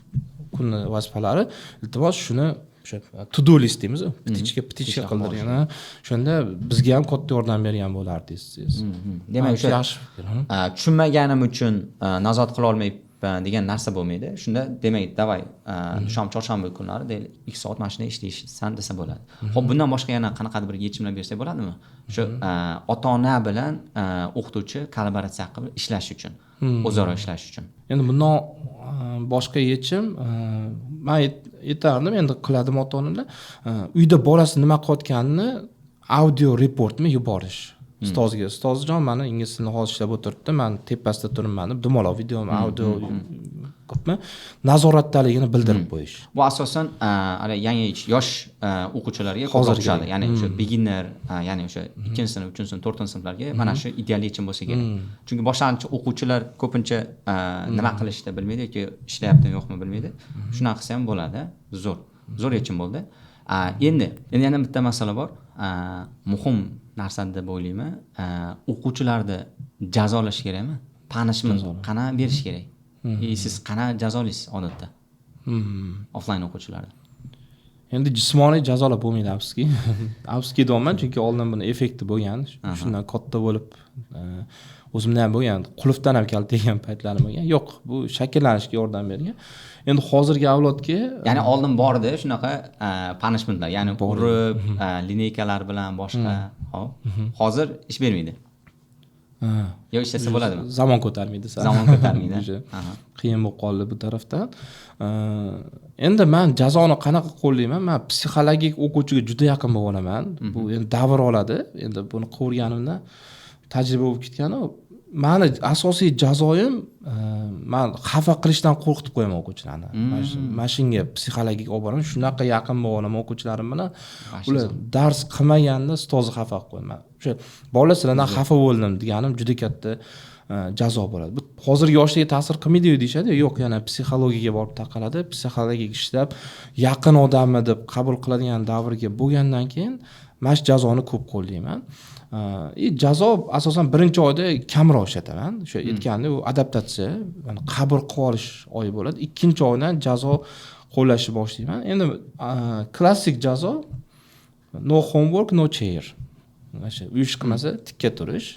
kunni vazifalari, iltimos shuni o'sha to-do list deymiz, pitichka qildirgan. Shunda bizga ham katta yordam bergan bo'lardingiz. Demak, o'sha tushunmaganim uchun nazorat qila olmay degan narsa bo'lmaydi. Shunda demak, davay dushanba, chorshanba kunlari deylik 2 soat mana shunday ishlaysan desa bo'ladi. Xo'p, bundan boshqa yana qanaqadir bir yechimlar bersak bo'ladimi? Shu ota-ona bilan o'qituvchi kollaboratsiya qilib ishlash uchun, o'zaro ishlash uchun. Endi bundan boshqa yechim men aytardim, endi qiladimi ota-onalar, uyda bolasi nima qilayotganini audio reportmi yuborish. Ustozga, ustozjon, mana ingliz tilini hozir ishlab o'tiribdi, men tepasida turibman deb dumaloq video, audio qilibmi, nazoratdaligini bildirib qo'yish. Bu asosan yangi yosh o'quvchilarga ko'proq tushadi. Ya'ni o'sha beginner, ya'ni o'sha 2-sinf, 3-sinf, 4-sinflarga mana shu ideal yechim bo'lsa kerak. Chunki boshlang'ich o'quvchilar ko'pincha nima qilishni bilmaydi yoki ishlayaptimi yo'qmi bilmaydi. Shunaqa qilsa ham bo'ladi. Zo'r yechim bo'ldi. Endi yana bitta masala bor. Muhim narsa deb o'ylayman. O'quvchilarni jazolash kerakmi? Punishment qana berish kerak? Siz qana jazolaysiz odatda? Offline o'quvchilarni. Endi jismoniy jazolab bo'lmaydi, afsuski. Afsuski deyman, chunki oldin buni effekti bo'lgan. Shundan katta bo'lib o'zimda ham bo'lgan, qulfdan ham kaltagan paytlarim bo'lgan. Yo'q, bu shakllanishga yordam bergan. Endi hozirgi avlodga, ya'ni oldin bordi shunaqa punishmentlar, ya'ni urib, lineykalar bilan boshqa. Hop. Hozir ish bermaydi. Yo, ishlasa bo'ladimi? Zamon ko'tarmaydi. Zamon ko'tarmaydi. Qiyin bo'lib qoldi bu tarafdan. Endi men jazoni qanaqa qo'llayman? Men psixologik o'quvchiga juda yaqin bo'lib olaman. Bu endi davr oladi. Endi buni ko'rganimda tajriba bo'lib ketgani, meni asosiy jazoyim men xafa qilishdan qo'rqitib qo'yaman o'quvchilarni. Mashinaga psixologik olib boraman, shunaqa yaqin bo'lib olaman o'quvchilarim bilan. Ular dars qilmaganda ustozni xafa qilib qo'yaman. O'sha bolalar sizlardan xafa bo'ldim deganim juda katta jazo bo'ladi. Bu hozirgi yoshlarga ta'sir qilmaydi-yu deyshadi. Yo'q, yana psixologiyaga borib taqaladi. Psixologik ishlab yaqin odammi deb qabul qiladigan davrga bo'lgandan keyin men jazoni ko'p qo'llayman. Jazo asosan birinchi oyda kamroq ishlataman. O'sha aytgandek, u adaptatsiya, ya'ni qabul qilib olish oyi bo'ladi. Ikkinchi oydan jazo qo'llashni boshlayman. Endi klassik jazo no homework, no chair. O'sha ish qilmasa tikka turish.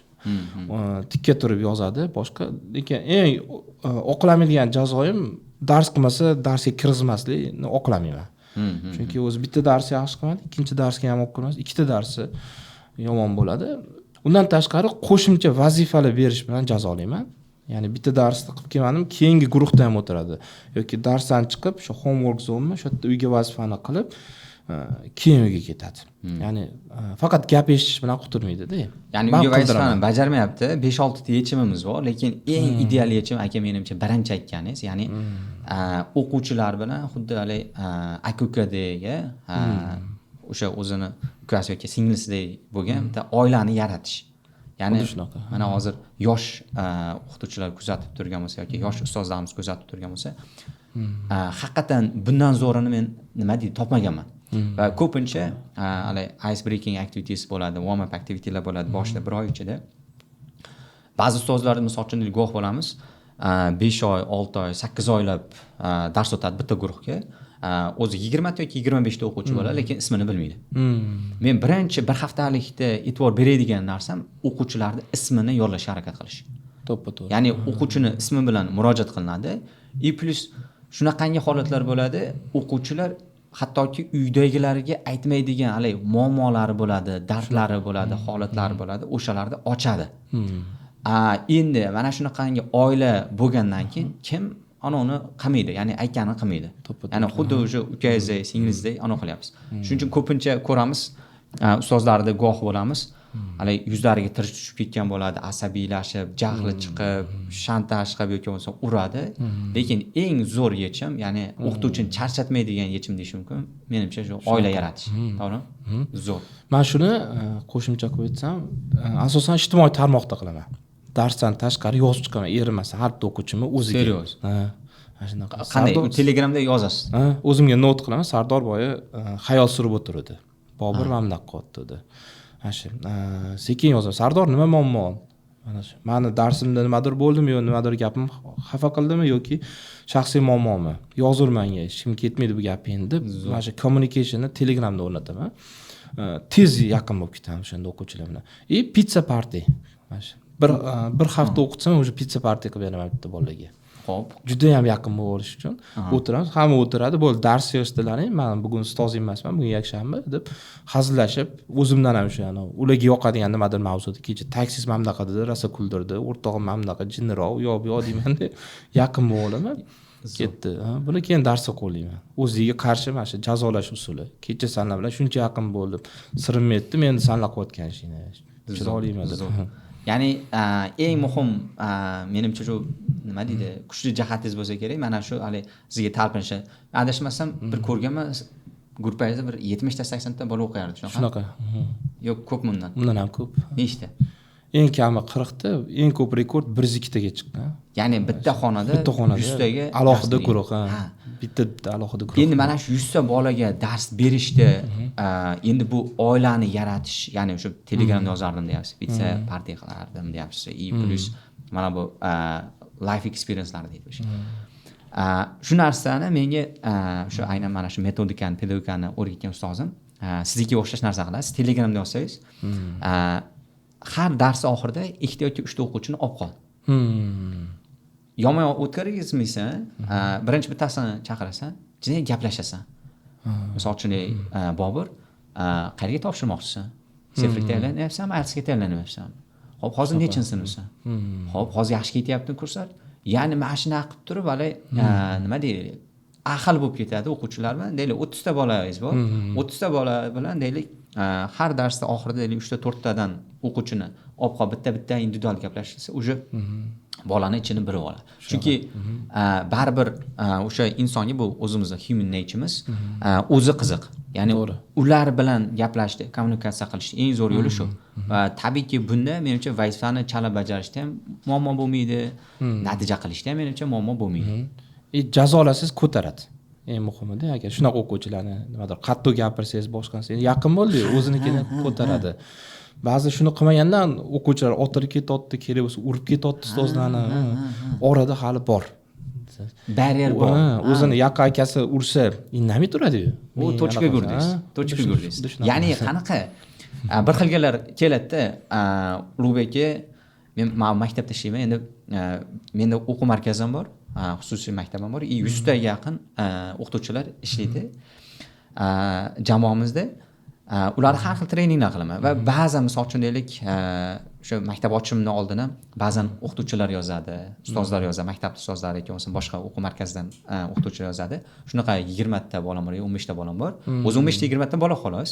Tikka turib yozadi, boshqa. Lekin eng oqlamaydigan jazoim dars qilmasa darsga kirgizmaslikni oqlamayman. Chunki o'zi bitta darsni yaxshi qilmadi, ikkinchi darsga ham o'qib ikkita darsi yomon bo'ladi. Undan tashqari qo'shimcha vazifalar berish bilan jazolayman. Ya'ni bitta darsni qilib kelmadim, keyingi guruhda ham o'tiradi. Yoki darsdan chiqib, shu homework zonmi, shu yerda uyga vazifani qilib, keyin uyga ketadi. Ya'ni faqat gap eshitish bilan quturmaydi-da. Ya'ni uyga vazifani bajarmayapti. 5-6 ta yechimimiz bor, lekin eng ideal yechim aka menimcha birinchi aytganingiz, ya'ni o'quvchilar bilan xuddi hali aka-ukadek, o'sha o'zini ukasi yoki singlisidek bo'lgan bitta oilani yaratish. Ya'ni mana hozir yosh o'qituvchilar kuzatib turgan bo'lsa yoki yosh ustozlarimiz kuzatib turgan bo'lsa, haqiqatan bundan zo'rini men nima deydi topmaganman. Va ko'pincha ice breaking activities bo'ladi, warm up activitylar bo'ladi boshida 1 oy ichida. Ba'zi ustozlarni misol uchun guvoh bo'lamiz, 5 oy, 6 oy, 8 oylab dars o'tadi bitta guruhga. O'zi 20 ta yoki 25 ta o'quvchi bo'ladi, lekin ismini bilmaydi. Men birinchi bir haftalikda e'tibor beradigan narsam o'quvchilarning ismini yodlashga harakat qilish. To'ppa-to'g'ri. Ya'ni o'quvchini ismi bilan murojaat qilinadi. Plus shunaqangi holatlar bo'ladi, o'quvchilar hattoki uydagilariga aytmaydigan hali muammolari bo'ladi, dardlari bo'ladi, holatlari bo'ladi, o'shalarni ochadi. Endi mana shunaqangi oila bo'lgandan keyin kim uni qilmaydi, ya'ni aytganini qilmaydi. Ya'ni xuddi o'sha ukangizdek, singlizday qilyapsiz. Shuning uchun ko'pincha ko'ramiz, ustozlarga guvoh bo'lamiz. Hali yuzlariga tish tushib ketgan bo'ladi, asabiylashib, jahli chiqib, shantaj qilib yoki bo'lmasa uradi. Lekin eng zo'r yechim, ya'ni o'qituvchini charchatmaydigan yechim deyish mumkin. Menimcha shu oila yaratish. To'g'rimi? Zo'r. Men shuni qo'shimcha qilib aytsam, asosan ijtimoiy tarmoqda qilaman. Darsdan tashqari yozib chiqaman, erimasa har bitta o'quvchimni o'ziga. Serios. Qanday? Telegramda yozasiz? O'zimga not qilaman. Sardor boya xayol surib o'tirdi. Bobur mana bunday qilyapti dedi. Sekin yozaman. Sardor nima muammo? Mana shu. Meni darsimda nimadir bo'ldimi yo nimadir gapim xafa qildimi yoki shaxsiy muammomi? Yozur menga, hech kim ketmaydi bu gaping deb, mana shu communicationni Telegramda o'rnataman. Tez yaqin bo'lib ketamiz o'shanda o'quvchilar bilan. Pizza party. Mana shu. Bir hafta o'qitsam o'sha pizza party qilib beraman bitta bolaga. Xo'p. juda ham yaqin bo'lib olish uchun o'tiramiz, hamma o'tiradi, bo'ldi dars yozdilaring, men bugun ustoz emasman, bugun yakshanba deb hazillashib, o'zimdan ham o'sha ularga yoqadigan nimadir mavzuda kecha taksist mana bunaqa dedi, rosa kuldirdi, o'rtog'im mana bunaqa jinniroq, yo deyman deb yaqin bo'lib olaman. Ketdi. Buni keyin darsga qo'llayman. O'ziga qarshi mana shu jazolash usuli. Kecha sanlar bilan shuncha yaqin bo'ldim. Sirimni aytdim, endi sanlar qilayotgan ishingni. Chiroylimi deb. Ya'ni eng muhim menimcha shu nima deydi, kuchli jihatingiz bo'lsa kerak. Mana shu hali sizga talpinishi. Adashmasam bir ko'rganman, guruhingizda bir 70 ta 80 ta bola o'qiyardi, Shunaqa. Yo'q, ko'pmi undan? Undan ham ko'p. Nechta? Eng kami 40 ta, eng ko'p rekord 102 taga chiqqan. Ya'ni bitta xonada 100 taga alohida guruh, bitta alohida guruh. Endi mana shu 100 ta bolaga dars berishda endi bu oilani yaratish, ya'ni o'sha Telegramda yozardim deyapsiz, bitta partiya qilardim deyapsiz. Plus mana bu life experience'lar deydi o'sha. Shu narsani menga shu aynan mana shu metodikani, pedagogikani o'rgatgan ustozim sizga o'xshash narsa qiladi. Siz Telegramda yozsangiz, har dars oxirida 2 ta yoki 3 ta o'quvchini olib qol. Yomon o'tkazmaysan, birinchi bittasini chaqirasan, keyin gaplashasan. Misol uchun Bobur, qayerga topshirmoqchisan? Sefrik tayyorlanyapsanmi, ALSga tayyorlanyapsanmi? Xo'p, hozir nechinchi sinfsan? Xo'p, hozir yaxshi ketyaptimi kurslar? Ya'ni mana shuna qilib turib, hali nima deylik, ahil bo'lib ketadi o'quvchilar bilan. Deylik 30 ta bolangiz bor. 30 ta bola bilan deylik har darsda oxirida deylik 3 ta 4 tadan o'quvchini olib qolib bitta individual gaplashsa, uje bolani ichini birib oladi. Chunki baribir o'sha insonga bu o'zimizning human nature'miz o'zi qiziq. Ya'ni ular bilan gaplashishda, kommunikatsiya qilishda eng zo'r yo'li shu. Va tabiiyki bunda menimcha vazifani chala bajarishda ham muammo bo'lmaydi, natija qilishda ham menimcha muammo bo'lmaydi. Jazolasiz ko'taradi. Eng muhimida, agar shunaqa o'quvchilarni nimadir qattiq gapirsangiz, boshqansiz yaqin bo'ldi, o'zinikini ko'taradi. Ba'zi shuni qilmagandan o'quvchilar o'tirib ketyapti, kerak bo'lsa urib ketyapti ustozlarni. Orada hali bor. Barrier bor. O'zini yaqin akasi ursa, indamay turadi-yu. U tochka gurdingiz. Ya'ni qanaqa bir xilgalar keladi-da, Ulug'bek aka, men maktabda ishlayman, endi menda o'quv markazim bor. Xususiy maktabim bor. 100 taga yaqin o'qituvchilar ishlaydi. Jamoamizda ular har xil treninglar qilaman va ba'zan misol uchun deylik, o'sha maktab ochishimdan oldin ham ba'zan o'qituvchilar yozadi, ustozlar yozadi, maktab ustozlari yoki bo'lmasa boshqa o'quv markazidan o'qituvchilar yozadi. Shunaqa 20 ta bolam bor, 15 ta bolam bor. O'zi 15 ta 20 ta bola xolos.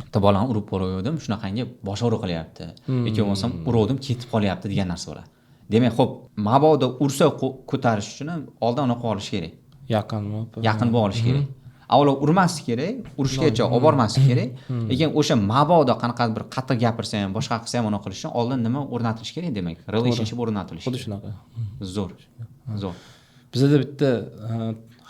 Bitta bolani urib qo'ydim, shunaqangi bosh og'riq qilyapti yoki bo'lmasam uruvdim, ketib qolyapti degan narsa bo'ladi. Demak, xo'p, mabodo ursa ko'tarish uchun ham oldin uni qolish kerak. Yaqin bo'lish kerak. Avvalo urmaslik kerak, urishgacha olib bormaslik kerak. Lekin o'sha mabodo qanaqadir bir qattiq gapirsa ham, boshqa qilsa ham uni qilish uchun oldin nima o'rnatilish kerak demak, relationship o'rnatilishi. Xuddi shunaqa. Zo'r. Bizda bitta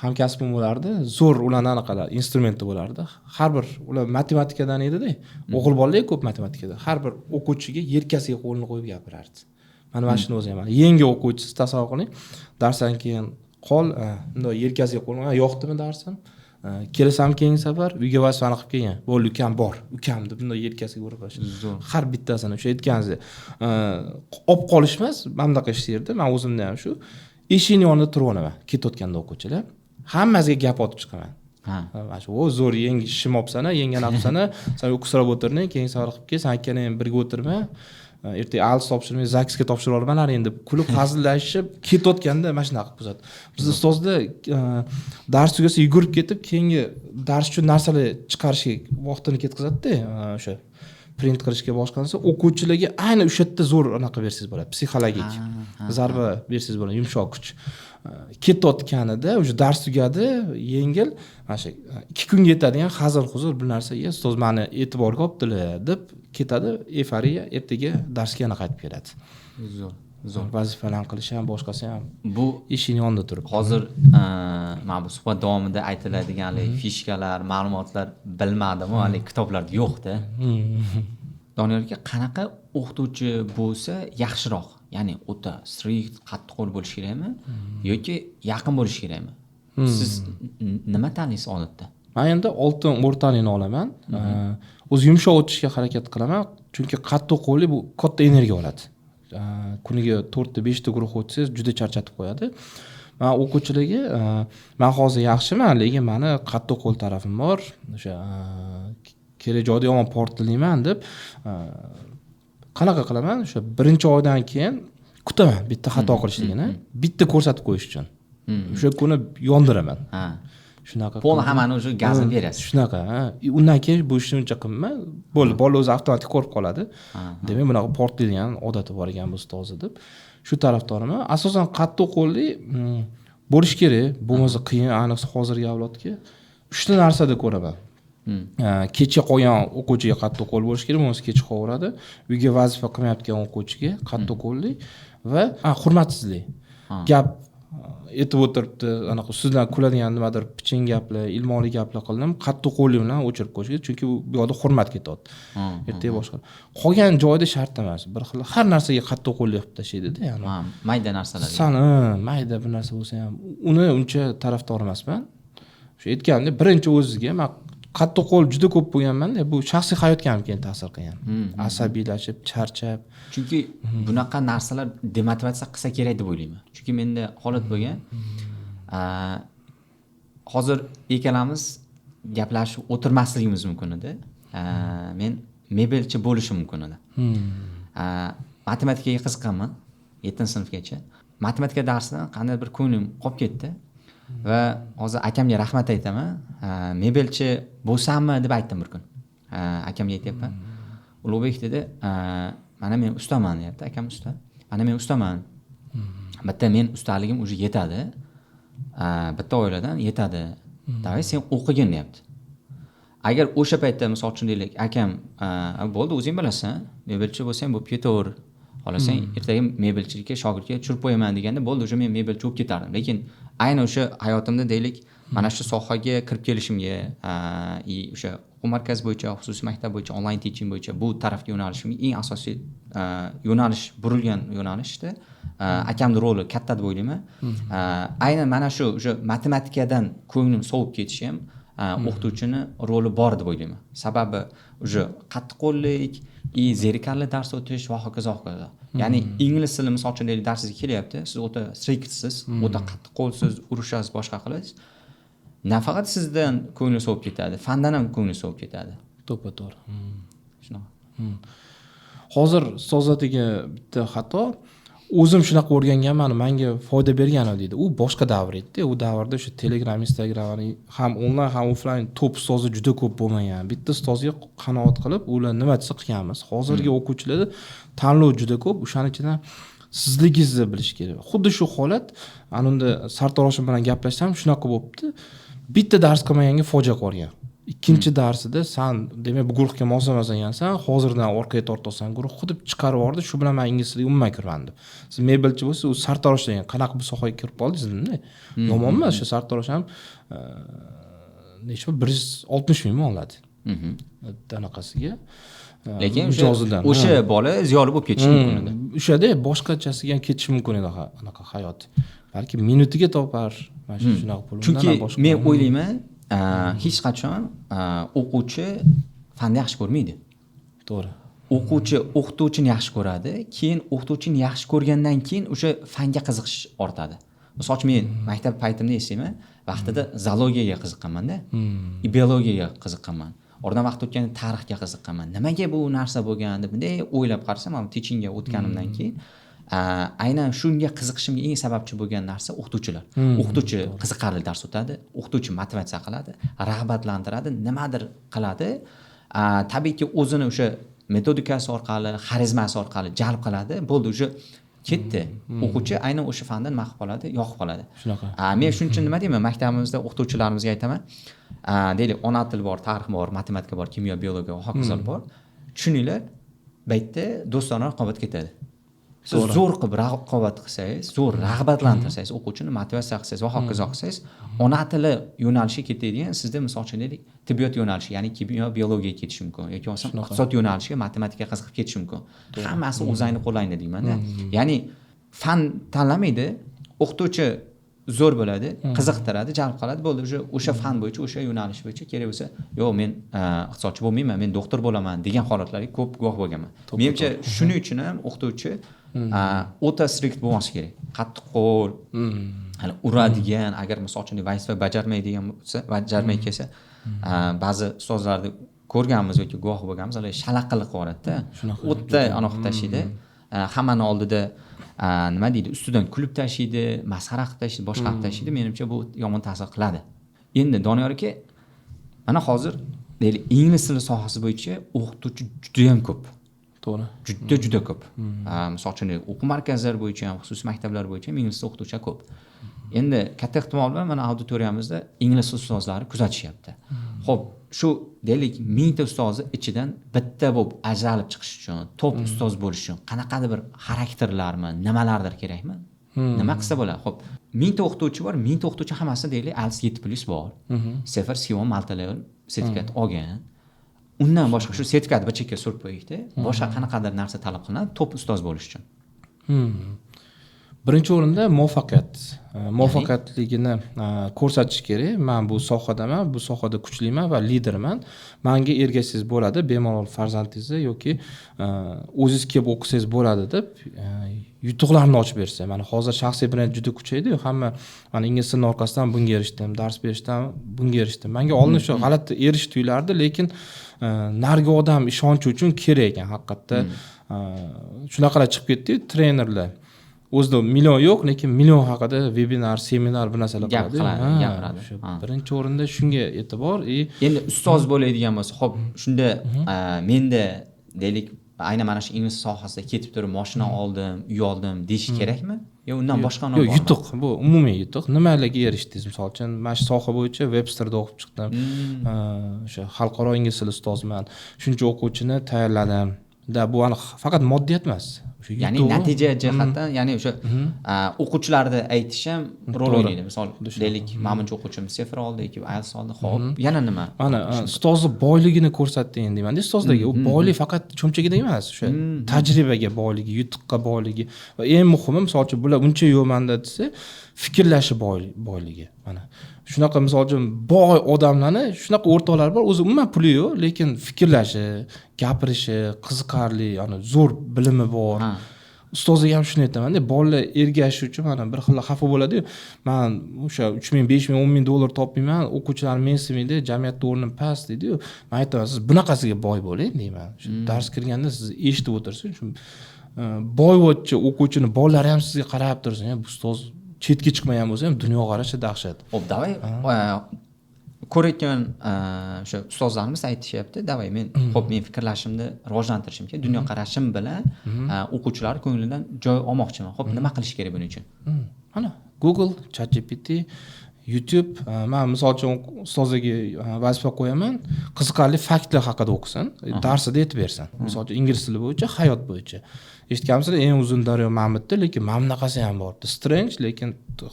hamkasbim bo'lardi, zo'r ularning anaqalar instrumenti bo'lardi. Har bir ular matematikadan edi-da. O'g'il bolalar ko'p matematikada. Har bir o'quvchiga yelkasiga qo'lini qo'yib gapirardi. Mana shuni o'zi ham. Yangi o'quvchisiz tasavvur qiling. Darsdan keyin qol, bunday yelkasiga qo'lini, yoqdimi darsim? Kelasan keyingi safar uyga vazifani qilib kelgan. Bo'ldi, ukam bor. Ukam deb bunday yelkasiga urib boshladi. Har bittasini o'sha aytganingiz olib qolish emas, mana bunaqa ishlaydi. Men o'zimda ham shu eshikning yonida turib olaman. Ketayotganda o'quvchilar hammasiga gap otib chiqaman. Mana shu zo'r yangi ishim olibsan, yangi naqsani, sen o'qisrab o'tirding, keyingi safar qilib kel, sen ikkala ham birga o'tirma. Ertaga ALS topshirmay, ZAKSga topshirib olmalar endi kulib hazillashib ketayotganda mana shunaqa qilib qo'yadi. Biz ustozda dars tugasa yugurib ketib, keyingi dars uchun narsalar chiqarishga vaqtini ketkazadi-da, o'sha print qilishga boshqansa, o'quvchilarga ayni o'sha yerda zo'r anaqa bersangiz bo'ladi, psixologik zarba bersangiz bo'ladi, yumshoq kuch. Ketayotganida o'sha dars tugadi, yengil, mana shu 2 kunga yetadigan hazil-huzur bir narsa, ustoz meni e'tiborga olibdilar deb ketadi, eforiya, ertaga darsga yana qaytib keladi. Zo'r vazifalarni qilish ham, boshqasi ham bu ishning yonida turib. Hozir mana bu suhbat davomida aytiladigan fishkalar, ma'lumotlar bilmadim, hali kitoblarda yo'q-da. Doniyor aka, qanaqa o'qituvchi bo'lsa yaxshiroq? Ya'ni o'ta strict, qattiqqo'l bo'lish kerakmi yoki yaqin bo'lish kerakmi? Siz nima tanlaysiz odatda? Men endi oltin o'rtalikni olaman. O'zi yumshoq o'tishga harakat qilaman, chunki qattiqqo'llik bu katta energiya oladi. kuniga 4-5 ta guruh o'tsangiz juda charchatib qo'yadi. Men o'quvchilarga men hozir yaxshiman, lekin meni qattiq qo'l tarafim bor. O'sha kerak joyda yomon portlayman deb qanaqa qilaman? O'sha birinchi oydan keyin kutaman bitta xato qilishligini, bitta ko'rsatib qo'yish uchun. O'sha kuni yondiraman. Ha. Shunaqa. Pol hammani o'sha gazini berasiz. Shunaqa, undan keyin bu ishni uncha qilmay, bo'ldi, bola o'zi avtomatik ko'rib qoladi. Demak, bunaqa portlaydigan odati bor ekan bu ustozni deb. Shu tarafdoriman. Asosan qattiq qo'lli bo'lish kerak. Bo'lmasa qiyin, ayniqsa hozirgi avlodga. 3 ta narsada ko'raman. Kecha qolgan o'quvchiga qattiq qo'l bo'lish kerak, bo'lmasa kech qolaveradi. Uyga vazifa qilmayotgan o'quvchiga qattiq qo'llik va hurmatsizlik. Gap aytib o'tiribdi, anaqa sizdan kuladigan nimadir piching gaplar, ilmoli gaplar qildim, qattiq qo'llik bilan o'chirib qo'yish kerak, chunki bu yoqda hurmat ketadi. Ertaga boshqa. Qolgan joyda shart emas. Bir xil har narsaga qattiq qo'llik qilib tashlaydi-da, ya'ni. Mayda narsalar. Mayda bir narsa bo'lsa ham uni uncha tarafdor emasman. Shu aytganimdek, birinchi o'zizga men qattiq qo'l juda ko'p bo'lganman-da, bu shaxsiy hayotga ham keyin ta'sir qilgan. Asabiylashib, charchab. Chunki bunaqa narsalar demotivatsiya qilsa kerak deb o'ylayman. Chunki menda holat bo'lgan. Hozir ikkalamiz gaplashib o'tirmasligimiz mumkin edi. Men mebelchi bo'lishim mumkin edi. Matematikaga qiziqqanman 7-sinfgacha. Matematika darsidan qanday bir ko'nglim qolib ketdi. Va hozir akamga rahmat aytaman. Mebelchi bo'lsammi deb aytdim bir kun. Akamga aytyapman. Ulug'bek dedi, mana men ustaman deyapti, akam usta. Mana men ustaman. Bitta men ustaligim уже yetadi. Bitta oiladan yetadi. Davay sen o'qigin deyapti. Agar o'sha paytda misol uchun deylik, akam bo'ldi, o'zing bilasan, mebelchi bo'lsang bo'lib ketaver. Xohlasang ertaga mebelchilikka shogirdga tushirib qo'yaman deganda bo'ldi, o'sha men mebelchi bo'lib ketardim. Lekin ayni o'sha hayotimda deylik, mana shu sohaga kirib kelishimga, o'sha o'quv markazi bo'yicha, xususiy maktab bo'yicha, onlayn teaching bo'yicha bu tarafga yo'nalishimga eng asosiy yo'nalish, burilgan yo'nalishda akamning roli katta deb o'ylayman. Aynan mana shu o'sha matematikadan ko'nglim sovib ketishi ham o'qituvchini roli bor deb o'ylayman. Sababi o'sha qattiqqo'llik, zerikarli dars o'tish va hokazo hokazo. Ya'ni ingliz tili misol uchun deylik darsingizga kelyapti, siz o'ta striktsiz, o'ta qattiqqo'lsiz, urushasiz, boshqa qilasiz. Nafaqat sizdan ko'ngli sovib ketadi, fandan ham ko'ngli sovib ketadi. To'g'ri. Shunaqa. Hozir ustozatiga bitta xato. O'zim shunaqa o'rganganman, menga foyda bergani deydi. U boshqa davr edi. U davrda o'sha Telegram, Instagram ham onlayn ham offlayn top ustozi juda ko'p bo'lmagan. Bitta ustozga qanoat qilib, ular nima desa qilganmiz. Hozirgi o'quvchilarda tanlov juda ko'p. O'shaning ichidan sizligingizni bilish kerak. Xuddi shu holat anunda sartaroshim bilan gaplashsam shunaqa bo'libdi. Bitta dars qilmaganga fojia qolgan. Ikkinchi darsida sen demak bu guruhga moslamasansan, hozirdan orqaga tortasan, guruh xuddi chiqarib yubordi. Shu bilan men ingliz tiliga umuman kirmadim. Siz mebelchi bo'lsa, u sartarosh degan qanaqa bu sohaga kirib qoldingizmi? Yomon emas, shu sartarosh ham necha 160 ming oladi. Anaqasiga. Lekin o'sha bola ziyoli bo'lib ketishi mumkin edi. O'shada boshqachasiga ham ketishi mumkin edi anaqa hayot. Balki minutiga topar, mana shunaqa pul. Chunki men o'ylayman, hech qachon o'quvchi fanni yaxshi ko'rmaydi. To'g'ri. O'quvchi o'qituvchini yaxshi ko'radi, keyin o'qituvchini yaxshi ko'rgandan keyin o'sha fanga qiziqish ortadi. Misol uchun men maktab paytimda eslayman, vaqtida zoologiyaga qiziqqanman-da, biologiyaga qiziqqanman. Oradan vaqt o'tganda tarixga qiziqqanman. Nimaga bu narsa bo'lgan deb bunday o'ylab qarasam, ham teachingga o'tganimdan keyin aynan shunga qiziqishimga eng sababchi bo'lgan narsa o'qituvchilar. O'qituvchi qiziqarli dars o'tadi, o'qituvchi motivatsiya qiladi, rag'batlantiradi, nimadir qiladi. Tabiiyki o'zini o'sha metodikasi orqali, xarizmasi orqali jalb qiladi. Bo'ldi, o'sha ketdi. O'quvchi aynan o'sha fandan mahv qoladi, yoqib qoladi. Shunaqa. Men shuning uchun nima deyman, maktabimizda o'qituvchilarimizga aytaman. Deylik, ona til bor, tarix bor, matematika bor, kimyo, biologiya va hokazo bor. Tushuninglar, bu yerda do'stona raqobat ketadi. Siz zo'r qilib raqobat qilsangiz, zo'r rag'batlantirsangiz, o'quvchini motivatsiya qilsangiz va hokazo qilsangiz, ona tili yo'nalishi ketadigan, sizda misol uchun deylik, tibbiyot yo'nalishi, ya'ni kimyo, biologiyaga ketish mumkin yoki bo'lmasa iqtisod yo'nalishiga, matematikaga qiziqib ketish mumkin. Hammasi o'zingni qo'llaydi deyman-da. Ya'ni fan tanlamaydi, o'qituvchi zo'r bo'ladi, qiziqtiradi, jalb qiladi, bo'ldi, o'sha fan bo'yicha, o'sha yo'nalish bo'yicha kerak bo'lsa, yo'q, men iqtisodchi bo'lmayman, men doktor bo'laman degan holatlarga ko'p guvoh bo'lganman. Menimcha shuning uchun ham o'qituvchi o'ta strikt bo'lmasi kerak. Qattiq qo'l, hali uradigan, agar misol uchun vazifa bajarmay kelsa, ba'zi ustozlarni ko'rganmiz yoki guvoh bo'lganmiz, ular shalaqqilik qilaveradi-da. O'tda aniq tashiydi. Hammani oldida nima deydi, ustidan kulib tashiydi, masxara qilib tashiydi, boshqa qilib tashiydi. Menimcha bu yomon ta'sir qiladi. Endi Doniyor aka, mana hozir deylik ingliz tili sohasi bo'yicha o'qituvchi juda ham ko'p. To'g'ri. Juda ko'p. Misol uchun o'quv markazlari bo'yicha ham, xususiy maktablar bo'yicha ham ingliz tili o'qituvchilar ko'p. Endi katta ehtimol bilan mana auditoriyamizda ingliz ustozlari kuzatishyapti. Xo'p, shu deylik 1000 ta ustozni ichidan bitta bo'lib ajralib chiqish uchun, top ustoz bo'lish uchun qanaqadir bir xarakterlarmi, nimalardir kerakmi? Nima qilsa bo'ladi? Xo'p, 1000 ta o'qituvchi bor, 1000 ta o'qituvchi hammasi deylik IELTS 7+ bor. Sefer C1 multi-level sertifikat olgan. Undan boshqa shu sertifikatni bir chekka surib qo'ydik-da. Boshqa qanaqadir narsa talab qilinadi top ustoz bo'lish uchun. Birinchi o'rinda muvaffaqiyat. Muvaffaqiyatligini ko'rsatish kerak. Men bu sohadaman, bu sohada kuchliman va liderman. Menga ergashsangiz bo'ladi, bemalol farzandingizni yoki o'zingiz kelib o'qisangiz bo'ladi deb yutuqlarni ochib bersa. Mana hozir shaxsiy brend juda kuchaydi-yu, hamma mana ingliz tili orqasidan bunga erishdim, dars berishdan bunga erishdim. Menga oldin shu g'alati erish tuyulardi, lekin narigi odam ishonchi uchun kerak ekan haqiqatda. Shunaqalar chiqib ketdi trenerlar. O'zida million yo'q, lekin million haqida webinar, seminar bir narsalar gapiradi. Birinchi o'rinda shunga e'tibor. Endi ustoz bo'ladigan bo'lsa, xo'p, shunda menda deylik aynan mana shu ingliz sohasida ketib turib mashina oldim, uy oldim deyish kerakmi? Yo undan boshqa nima bormi? Yo'q, yutuq. Bu umumiy yutuq. Nimalarga erishdingiz? Misol uchun, men shu soha bo'yicha Websterda o'qib chiqdim. O'sha xalqaro ingliz tili ustoziman. Shuncha o'quvchini tayyorladim. Bu aniq faqat moddiyat emas. Ya'ni natija jihatdan, ya'ni o'sha o'quvchilarni aytish ham rol o'ynaydi. Misol, deylik, menimcha o'quvchim sefer oldi yoki IELTS oldi. Xo'p, yana nima? Mana ustozni boyligini ko'rsatding deyman-da, ustozlarga. U boylik faqat cho'mchagida emas, o'sha tajribaga boyligi, yutuqqa boyligi va eng muhimi, misol uchun, bular uncha yo'manda desa, fikrlashi boyligi. Mana shunaqa misol uchun boy odamlarni shunaqa o'rtoqlar bor, o'zi umuman puli yo'q, lekin fikrlashi, gapirishi qiziqarli, ya'ni zo'r bilimi bor. Ustozga ham shuni aytaman-da, bolalar ergashish uchun mana bir xil xafa bo'ladi-yu. Men o'sha 3000, 5000, 10000 dollar topmayman, o'quvchilar mensimaydi, jamiyatda o'rnim past deydi-yu. Men aytaman, siz bunaqasiga boy bo'ling deyman. Shu dars kirganda siz eshitib o'tirsin, shu boyvachcha o'quvchini bolalari ham sizga qarab tursin, bu ustoz chetga chiqmagan bo'lsa ham dunyoqarashi dahshat. Xo'p, davay ko'rayotgan o'sha ustozlarimiz aytishyapti, davay men men fikrlashimni rivojlantirishim kerak, dunyoqarashim bilan o'quvchilar ko'nglidan joy olmoqchiman. Xo'p, nima qilish kerak buning uchun? Mana Google, ChatGPT, YouTube, men misol uchun ustozlarga vazifa qo'yaman, qiziqarli faktlar haqida o'qisin, darsida aytib bersin. Misol uchun ingliz tili bo'yicha, hayot bo'yicha. Eshitganmisizlar, eng uzun daryo Mamutda, lekin mana bunaqasi ham bor. Strange, lekin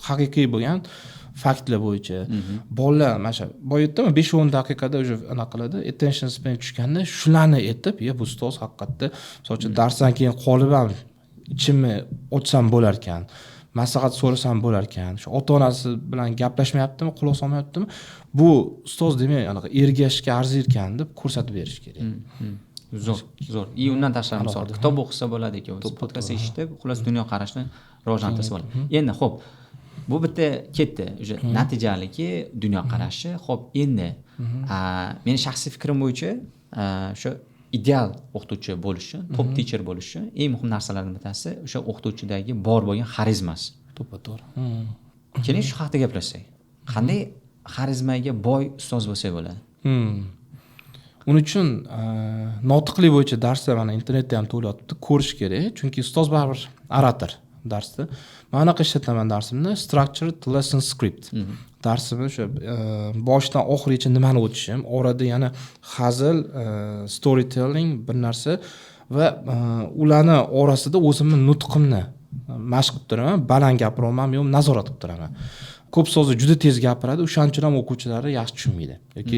haqiqiy bo'lgan faktlar bo'yicha. Bolalar mana shu boyatdimi 5-10 daqiqada o'sha anaqa qiladi, attention span tushganda shularni aytib, bu ustoz haqiqatda misol uchun darsdan keyin qolib ham ichimni ochsam bo'lar ekan. Maslahat so'rasam bo'lar ekan. Shu ota-onasi bilan gaplashmayaptimi, quloq solmayaptimi? Bu ustoz demak, anaqa ergashishga arzir ekan deb ko'rsatib berish kerak. Zo'r. Undan tashqari misol kitob o'qisa bo'ladi ekan, podkast eshitib, xullas dunyoqarashni rivojlantirsa bo'ladi. Endi xo'p, bu bitta ketdi, o'sha natijaliki dunyoqarashi. Xo'p, endi meni shaxsiy fikrim bo'yicha o'sha ideal o'qituvchi bo'lish uchun, top teacher bo'lish uchun eng muhim narsalardan bittasi o'sha o'qituvchidagi bor bo'lgan xarizmasi. To'g'ri. Keling shu haqida gaplashsak. Qanday xarizmaga boy ustoz bo'lsa bo'ladi? Uning uchun notiqlik bo'yicha darslar mana internetda ham to'layapti, ko'rish kerak, chunki ustoz baribir orator darsda. Men anaqa ishlataman darsimni, structured lesson script. Darsimni o'sha boshdan oxirigacha nimani o'tishim, orada yana hazil, storytelling bir narsa va ularni orasida o'zimni nutqimni mashq qilib turaman, baland gapiraman, yo'q nazorat qilib turaman. Ko'p so'zni juda tez gapiradi, o'shaning uchun ham o'quvchilari yaxshi tushunmaydi yoki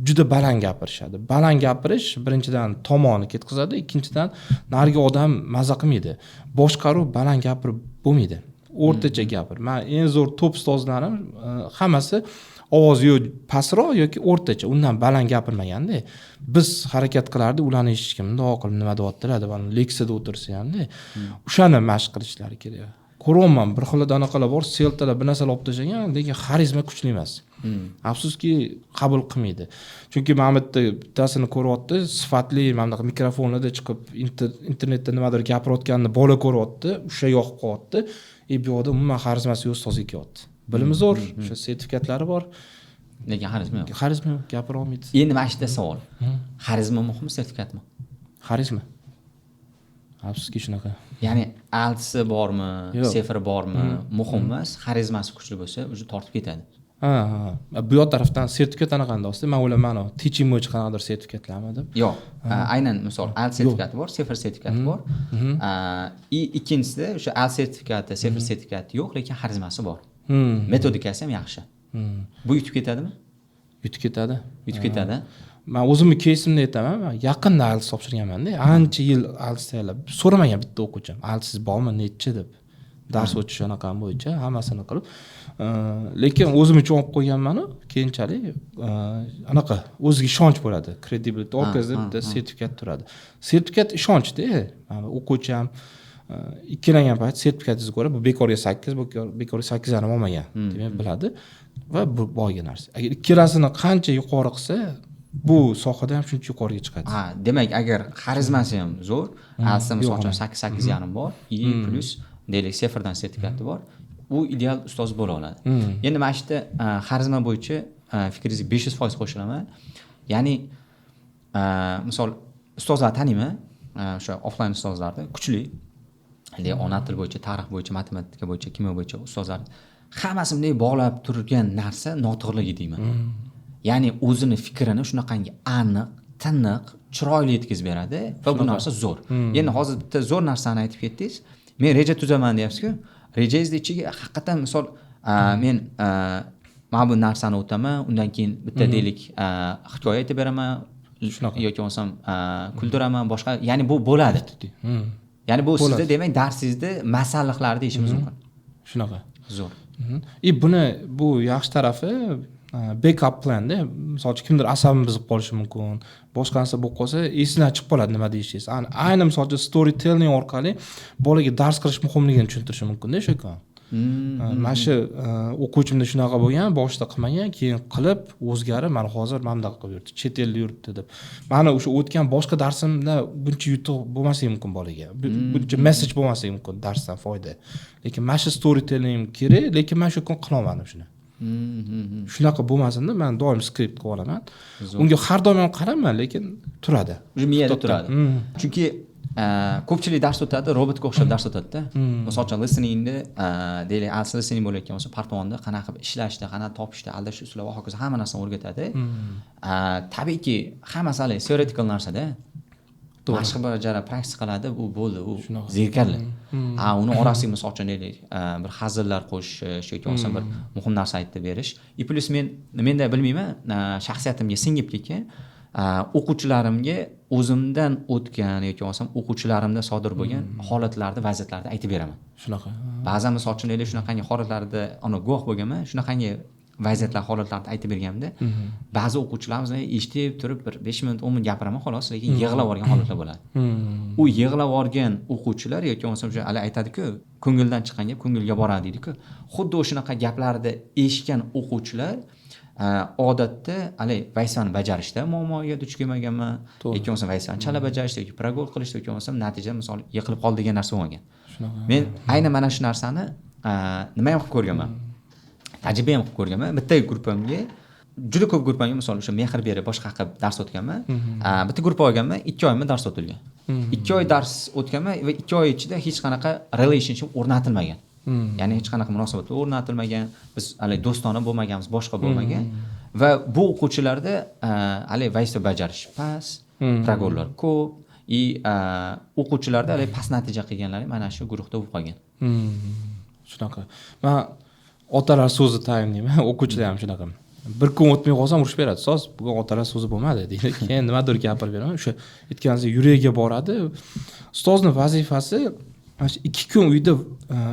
juda baland gapirishadi. Baland gapirish birinchidan tomonni ketkazadi, ikkinchidan narigi odam maza qilmaydi. Boshqaruv baland gapirib bo'lmaydi. O'rtacha gapir. Men eng zo'r top ustozlarim hammasi ovozi yo pastroq yoki o'rtacha, undan baland gapirmaganda, biz harakat qilardik, ularni eshitishga bundoq qilib nima deyaptilar deb, leksiyada o'tirsa hamda, o'shani mashq qilishlari kerak. Ko'ryapman, bir xilda anaqalar bor, seltalar bir narsalar olib tashlagan, lekin xarizma kuchli emas. Afsuski qabul qilmaydi. Chunki mana bu yerda bittasini ko'ryapti, sifatli mana bunaqa mikrofonlarda chiqib internetda nimadir gapirayotganini bola ko'ryapti, o'sha yoqib qo'yapti. Bu yoqda umuman xarizmasi yo'q ustozga kelyapti. Bilimi zo'r, o'sha sertifikatlari bor, lekin xarizma yo'q. Xarizma yo'q, gapira olmaydi. Endi mana shunda savol. Xarizma muhimmi, sertifikatmi? Xarizma. Afsuski shunaqa. Ya'ni altisi bormi, sefri bormi, muhim emas, xarizmasi kuchli bo'lsa, o'zi tortib ketadi. Ha. Bu yoq tarafdan sertifikat anaqanda ostida, men o'ylayman, teaching bo'yicha qanaqadir sertifikatlarmi deb. Yo'q. Aynan misol alt sertifikati bor, sefr sertifikati bor. Ikkinchisida o'sha alt sertifikati, sefr sertifikati yo'q, lekin xarizmasi bor. Metodikasi ham yaxshi. Bu yutib ketadimi? Yutib ketadi. Yutib ketadi. Men o'zimni kesimda aytaman, men yaqinda ALS topshirganman-da. Ancha yil ALS tayyorlab, so'ramagan bitta o'quvchim, ALSiz bormi, nechi deb. Dars o'tish anaqam bo'yicha hammasini qilib, lekin o'zim uchun olib qo'yganman-ku, keyinchalik anaqa o'ziga ishonch bo'ladi. Credibility orqasida bitta sertifikat turadi. Sertifikat ishonchda, mana o'quvchi ham ikkilangan payt sertifikatingizni ko'rib, bu bekorga 8, bekorga 8 ham olmagan, demak biladi va bu boyga narsa. Agar ikkalasini qancha yuqori qilsa, bu sohada ham shuncha yuqoriga chiqadi. Demak, agar xarizmasi ham zo'r, alsa misol uchun 8.5 bor, plus deylik sefrdan sertifikati bor, u ideal ustoz bo'la oladi. Endi mana shu xarizma bo'yicha fikringizga 500% qo'shilaman. Ya'ni misol ustozlar taniyman, o'sha offline ustozlarni kuchli, ona til bo'yicha, tarix bo'yicha, matematika bo'yicha, kimyo bo'yicha ustozlar hammasi bunday bog'lab turgan narsa noto'g'riligi deyman. Ya'ni o'zini fikrini shunaqangi aniq, tiniq, chiroyli yetkazib beradi va bu narsa zo'r. Endi hozir bitta zo'r narsani aytib ketdingiz. Men reja tuzaman deyapsiz-ku. Rejangizni ichiga haqiqatan misol men mana bu narsani o'taman, undan keyin bitta deylik hikoya aytib beraman, yoki bo'lmasam kuldiraman, boshqa, ya'ni bu bo'ladi. Ya'ni bu sizda demak darsingizda masalliqlar deyishimiz mumkin. Shunaqa. Zo'r. Bu yaxshi tarafi backup plan-da. Masalan, kimdir asabini buzib qolishi mumkin. Boshqa narsa bo'lib qolsa, esidan chiqib qoladi nima deyishingiz. Ayni masalan, storytelling orqali bolaga dars qilish muhimligini tushuntirish mumkin-da, shu-ku. Mana shu o'quvchimda shunaqa bo'lgan, boshida qilmagan, keyin qilib, o'zgarib, mana hozir mana bunday qilib yuribdi, chet elda yuribdi deb. Mana o'sha o'tgan boshqa darsimda buncha yutuq bo'lmasligi mumkin bolaga. Buncha message bo'lmasligi mumkin, darsdan foyda. Lekin mana shu storytelling kerak, lekin men shu kun qila olmadim shuni. Shunaqa bo'lmasin-da, men doim skript qilib olaman. Unga har doim ham qaramayman, lekin turadi. Uje miyada turadi. Chunki ko'pchilik dars o'tadi, robotga o'xshab dars o'tadi-da. Masalan, listeningni, deylik, alsa listening bo'layotgan bo'lsa, partmonda qanaqa qilib ishlashda, qanaqa topishda, aldash usullari va hokazo hamma narsani o'rgatadi. Tabiiyki, hammasi hali theoretical narsa-da. Mashq bajarib, praktika qiladi, u bo'ldi, u zerikarli. Uni orasiga misol uchun deylik, bir hazillar qo'shish yoki bo'lmasa bir muhim narsa aytib berish. Plus menda bilmayman, shaxsiyatimga singibdiki, o'quvchilarimga o'zimdan o'tgan yoki bo'lmasam o'quvchilarimda sodir bo'lgan holatlarni, vaziyatlarni aytib beraman. Shunaqa. Ba'zan misol uchun deylik, shunaqangi holatlarda guvoh bo'lganman, shunaqangi vaziyatlar, holatlarni aytib berganimda, ba'zi o'quvchilarimiz eshitib turib bir 5 minut, 10 minut gapiraman xolos, lekin yig'lab olgan holatlar bo'ladi. U yig'lab olgan o'quvchilar yoki bo'lmasa o'sha hali aytadi-ku, ko'ngildan chiqqan gap ko'ngilga boradi deydi-ku. Xuddi o'shunaqa gaplarni eshitgan o'quvchilar odatda hali vazifani bajarishda muammoga duch kelmaganman, yoki bo'lmasa vazifani chala bajarishda yoki progol qilishda yoki bo'lmasa natijada misol yiqilib qoldi degan narsa bo'lmagan. Men aynan mana shu narsani nima ham qilib ko'rganman. Tajriba ham qilib ko'rganman. Bitta guruhimga, juda ko'p guruhimga misol o'sha mehr berib boshqa qilib dars o'tganman. Bitta guruh olganman, 2 oymi dars o'tilgan. 2 oy dars o'tganman va 2 oy ichida hech qanaqa relationship o'rnatilmagan. Ya'ni hech qanaqa munosabatlar o'rnatilmagan, biz hali do'stona bo'lmaganmiz, boshqa bo'lmagan va bu o'quvchilarda hali vazifa bajarish past, progollar ko'p, o'quvchilarda hali past natija qilganlari mana shu guruhda bo'lib qolgan. Shunaqa. Men otalar so'zi tayinlayman, o'quvchilar ham shunaqa. Bir kun o'tmay qolsam urush beradi. So'z bugun otalar so'zi bo'lmadi deydi. Keyin nimadir gapirib beraman. O'sha aytganingiz yuragiga boradi. Ustozning vazifasi 2 kun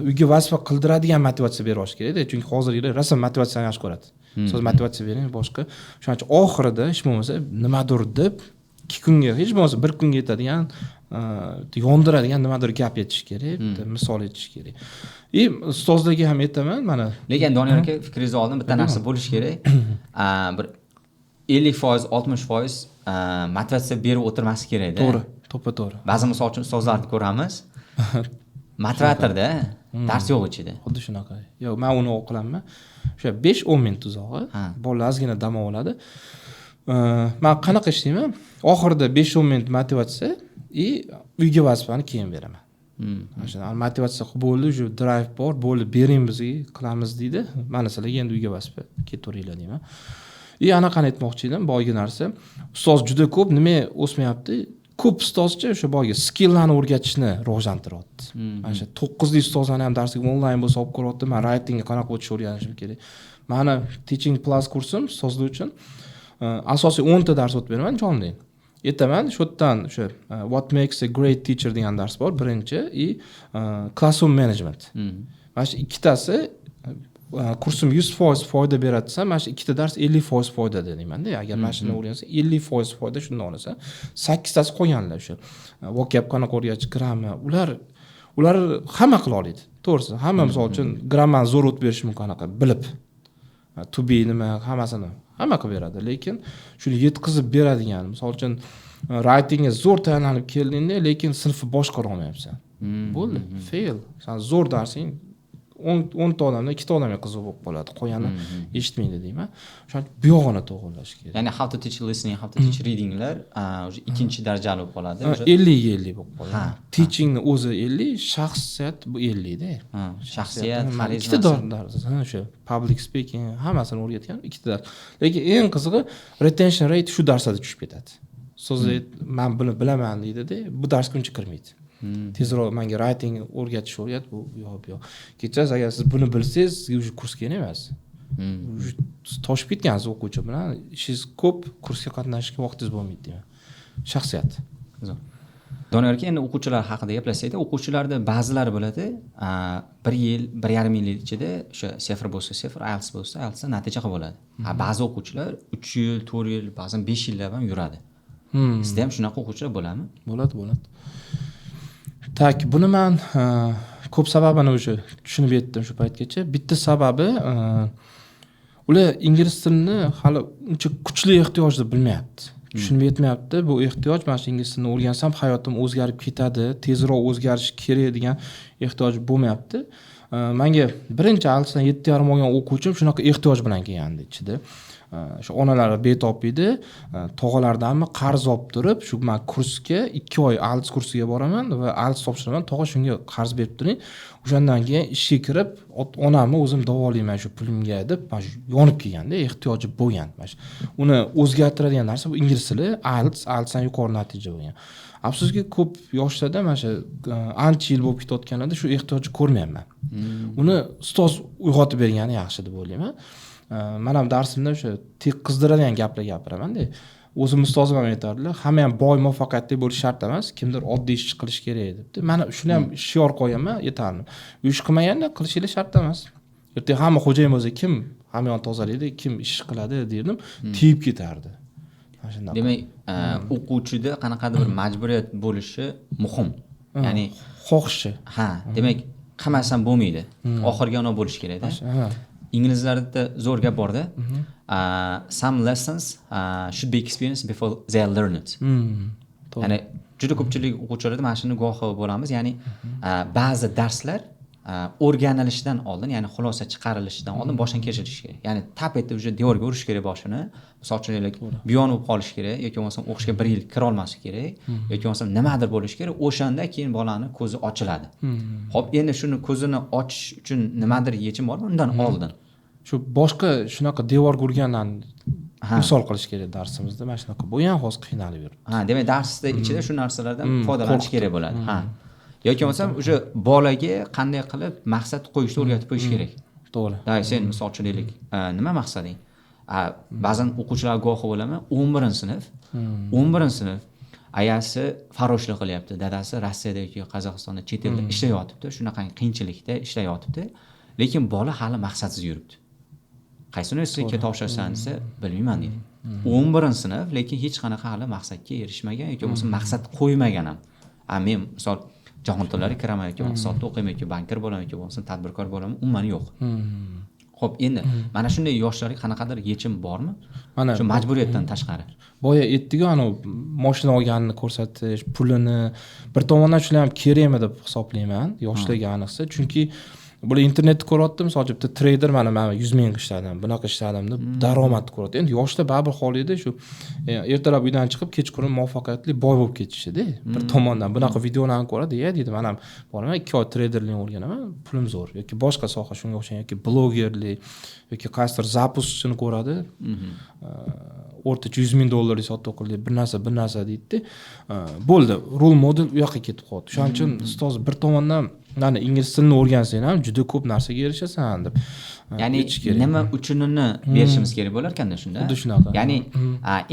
uyga vazifa qildiradigan motivatsiya berish kerak-da. Chunki hozirgilar rasm motivatsiyani yaxshi ko'radi. so'z motivatsiya bering boshqa. Shuning uchun oxirida hech bo'lmasa nimadir deb 2 kunga hech bo'lmasa 1 kunga yetadigan yondiradigan nimadir gap aytish kerak, bitta misol aytish kerak. Ustozlarga ham aytaman, mana lekin Doniyor aka fikringizni oldim, bitta narsa bo'lishi kerak. Bir 50%, 60% motivatsiya berib o'tirmasi kerak-da. to'g'ri, to'g'ri. Ba'zi misol uchun ustozlarni ko'ramiz. Motivatorda dars yo'q ichida. Xuddi shunaqa. Yo'q, men uni o'qilaman. O'sha 5-10 minut uzog'i bolalar ozgina dam oladi. Men qanaqa ishlayman? Oxirida 5-10 minut motivatsiya uyga vazifani keyin beraman. Mana motivatsiya bo'ldi, shu drive bor, bo'ldi, bering bizga, qilamiz deydi. Mana sizlarga endi uyga vazifa ketaveringlar deyman. Anaqani aytmoqchi edim, boyagi narsa. Ustoz juda ko'p nima o'smayapti? Ko'p ustozcha o'sha boyagi skilllarni o'rgatishni rivojlantiryapti. Mana shu 9 ta ustozlarni ham darsiga onlayn bo'lsa olib ko'ryapti. Men writingga qanaqa o'tishni o'rganishim kerak. Mani Teaching Plus kursim ustozlar uchun asosiy 10 ta dars o'tib beraman jonli. Aytaman, shu yerdan o'sha What makes a great teacher degan dars bor, birinchi, classroom management. Mana shu ikkitasi kursim 100% foyda beradi desam, mana shu ikkita dars 50% foyda deyman-da. Agar mana shuni o'rgansa 50% foyda shundan olasa, 8 tasi qolganlar o'sha vocab qanaqa o'rgatish, grammar, ular hamma qila oladi. To'g'risi, hamma misol uchun grammarni zo'r o'tib berish mumkin anaqa bilib. To be nima hammasini hamma qilib beradi, lekin shuni yetkazib beradigan, misol uchun writingga zo'r tayyorlanib keldingda, lekin sinfni boshqara olmayapsan. Bo'ldi, fail. Sen zo'r darsing 10 ta odamdan 2 ta odamga qiziq bo'lib qoladi. Qo'yani eshitmaydi deyman. O'sha bu yog'ini to'g'irlash kerak. Ya'ni how to teach listening, how to teach readinglar o'sha ikkinchi darajali bo'lib qoladi. 50 bo'lib qoladi. Teachingni o'zi 50, shaxsiyat bu 50 da. Shaxsiyat, xarizma. Ikkita dars, o'sha public speaking hammasini o'rgatgan ikkita dars. Lekin eng qizig'i retention rate shu darsda tushib ketadi. So'zi men buni bilaman deydi-da, bu darsga uncha kirmaydi. Tezroq menga writing o'rgatish bu yo'q. Kechasiz agar siz buni bilsangiz, sizga kurs kerak emas. Toshib ketgansiz o'quvchi bilan, ishingiz ko'p, kursga qatnashishga vaqtingiz bo'lmaydi deyman. Shaxsiyat. Doniyor aka, endi o'quvchilar haqida gaplashsakda, o'quvchilarda ba'zilari bo'ladi, 1 yil, 1,5 yil ichida o'sha sifr bo'lsa, IELTS bo'lsa, IELTS natija qilib oladi. Ba'zi o'quvchilar 3 yil, 4 yil, ba'zan 5 yillab ham yuradi. Sizda ham shunaqa o'quvchilar bo'ladimi? Bo'ladi. Tak, buni men ko'p sababini o'sha tushunib yetdim shu paytgacha. Bitta sababi ular ingliz tilini hali uncha kuchli ehtiyoj deb bilmayapti. Tushunib yetmayapti. Bu ehtiyoj, mana shu ingliz tilini o'rgansam hayotim o'zgarib ketadi, tezroq o'zgarish kerak degan ehtiyoj bo'lmayapti. Menga birinchi IELTSdan 7,5 olgan o'quvchim shunaqa ehtiyoj bilan kelgandi ichida. Shu onalari betob edi, tog'alardanmi qarz olib turib, shu men kursga 2 oy IELTS kursiga boraman va IELTS topshiraman, tog'a shunga qarz berib turing. O'shandan keyin ishga kirib, onamni o'zim davolayman shu pulimga deb, mana shu yonib kelganda, ehtiyoji bo'lgan. Mana shu uni o'zgartiradigan narsa bu ingliz tili, IELTSdan yuqori natija bo'lgan. Afsuski ko'p yoshlarda mana shu ancha yil bo'lib ketayotganlarda shu ehtiyojni ko'rmayapman. Uni ustoz uyg'otib bergani yaxshi deb o'ylayman. Men ham darsimda o'sha qizdiradigan gaplar gapiraman-da. O'zim ustozim ham aytardilar, hamma ham boy, muvaffaqiyatli bo'lish shart emas, kimdir oddiy ish qilish kerak debdi. Men shuni ham shior qo'yaman, yetarli. Ish qilmaganda qilishingiz shart emas. Ertaga hamma xo'jayin bo'lsa, kim hamyon tozalaydi, kim ish qiladi derdim, tiyib ketardi. Demak, o'quvchida qanaqadir bir majburiyat bo'lishi muhim. Ya'ni xohishi. Demak, hammasi ham bo'lmaydi. Oxirgi ona bo'lish kerak-da. Inglizlarda zo'r gap bor-da. Some lessons should be experienced before they are learned. Ya'ni juda ko'pchilik o'quvchilarda mana shuni guvohi bo'lamiz. Ya'ni ba'zi darslar o'rganilishidan oldin, ya'ni xulosa chiqarilishidan oldin boshdan kechirish kerak. Ya'ni tap etib o'sha devorga urish kerak boshini. Misol uchun buyon bo'lib qolish kerak yoki bo'lmasa o'qishga 1 yil kira olmasligi kerak yoki bo'lmasa nimadir bo'lish kerak. O'shanda keyin bolani ko'zi ochiladi. Xo'p, endi shuni ko'zini ochish uchun nimadir yechim bormi undan oldin? Shu boshqa shunaqa devorga urganlarni misol qilish kerak darsimizda. Mana shunaqa bo'lgan hozir qiynalib yuribdi. Demak darsda ichida shu narsalardan foydalanish kerak bo'ladi. Yoki bo'lmasam o'sha bolaga qanday qilib maqsad qo'yishni o'rgatib qo'yish kerak. To'g'ri. Sen misol uchun deylik, nima maqsading? Ba'zan o'quvchilar guvohi bo'laman, 11-sinf. 11-sinf ayasi farroshlik qilyapti, dadasi Rossiyada yoki Qozog'istonda chet elda ishlayotibdi, shunaqa qiyinchilikda ishlayotibdi, lekin bola hali maqsadsiz yuribdi. qaysi universitetga topshirsan desa bilmayman deydi. 11-sinf lekin hech qanaqa hali maqsadga erishmagan yoki bo'lmasa maqsad qo'ymagan ham. Men misol jahon tillari kiraman yoki iqtisodda o'qiyman yoki bankir bo'laman yoki bo'lmasa tadbirkor bo'laman, umuman yo'q. Xo'p, endi mana shunday yoshlarga qanaqadir yechim bormi? Mana shu majburiyatdan tashqari. Boya aytdik-ku, mashina olganini ko'rsatish, pulini bir tomondan shular ham kerakmi deb hisoblayman yoshlarga ayniqsa, chunki bular internetda ko'ryapti, masalan, bitta trader men 100 ming ishladim, bunaqa ishladim deb daromad ko'ryapti. Endi yoshlar baribir xohlaydi shu ertalab uydan chiqib kechqurun muvaffaqiyatli boy bo'lib ketishdi. Bir tomondan bunaqa videolarni ko'radi, deydi, men ham boraman 2 oy traderlik o'rganaman, pulim zo'r yoki boshqa soha shunga o'xshagan yoki blogerlik yoki qaysidir zapuskchini ko'radi. O'rtacha $100,000 sotib qilib bir narsa deydi. Bo'ldi, rol model u yoqqa ketib qoldi. Shuning uchun ustoz bir tomondan mana ingliz tilini o'rgansang ham juda ko'p narsaga erishasan deb. Ya'ni nima uchunini berishimiz kerak bo'lar ekanda shunda. Xuddi shunaqa. Ya'ni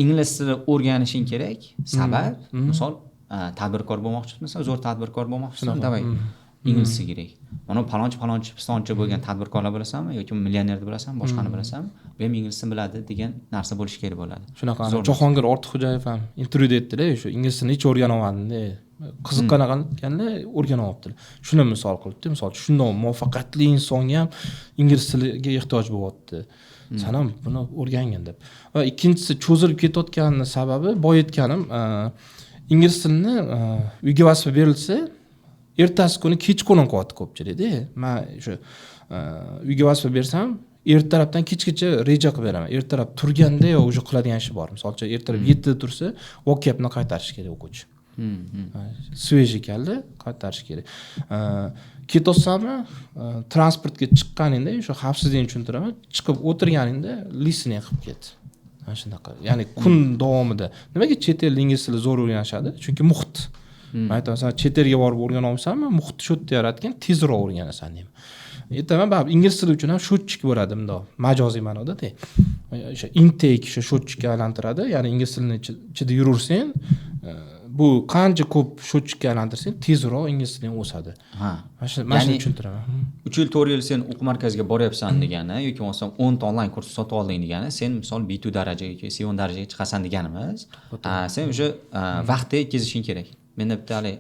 ingliz tili o'rganishing kerak. Sabab, misol tadbirkor bo'lmoqchimisan, zo'r tadbirkor bo'lmoqchisan, davay ingliz tili kerak. Mana palonchi pistonchi bo'lgan tadbirkorlar bilasanmi yoki millionerni bilasanmi, boshqani bilasanmi? Bu ham ingliz tilini biladi degan narsa bo'lish kerak bo'ladi. Shunaqa. Jahongir Ortiqxo'jayev ham intervyuda aytdilar, shu ingliz tilini hech o'rganolmadim de. Qiziqqanagan ekanlar, o'rganayaptilar. Shuni misol qilibdi. Misol shunday muvaffaqiyatli insonga ham ingliz tiliga ehtiyoj bo'lyapti. Sen ham buni o'rgangin deb. Va ikkinchisi cho'zilib ketayotgani sababi boya aytganim, ingliz tilini uyga vazifa berilsa, ertasi kuni kechqurun qilyapti ko'pchilik-da. Men shu uyga vazifa bersam, ertalabdan kechgacha reja qilib beraman. Ertalab turganda yo o'sha qiladigan ishi bor. Masalan, ertalab 7 da tursa, vocabni qaytarish kerak o'quvchi. Sveji keldi, qaytarish kerak. Ketosami, transportga chiqqaningda, o'sha xavfsizlikni tushuntiraman, chiqib o'tirganingda listening qilib ket. Mana shunaqa. Ya'ni kun davomida nimaga chet el ingliz tili zo'r o'rganishadi? Chunki muhit. Men aytaman, chet elga borib o'rgana olmasanmi, muhitni shu yerda yaratgan, tezroq o'rganasan deyman. Aytaman, baribir ingliz tili uchun ham shotchik bo'ladi bundoq, majoziy ma'noda-da. O'sha intake shu shotchikka aylantiradi, ya'ni ingliz tilini ichida yurarsang, bu qancha ko'p shotchikka aylantirsang, tezroq ingliz tiling o'sadi. Mana shuni tushuntiraman. 3 yil, 4 yil sen o'quv markaziga boryapsan degani yoki bo'lmasa 10 ta onlayn kurs sotib olding degani, sen misol B2 darajaga yoki C1 darajaga chiqasan deganimiz. Sen o'sha vaqtda yetkazishing kerak. Menda bitta hali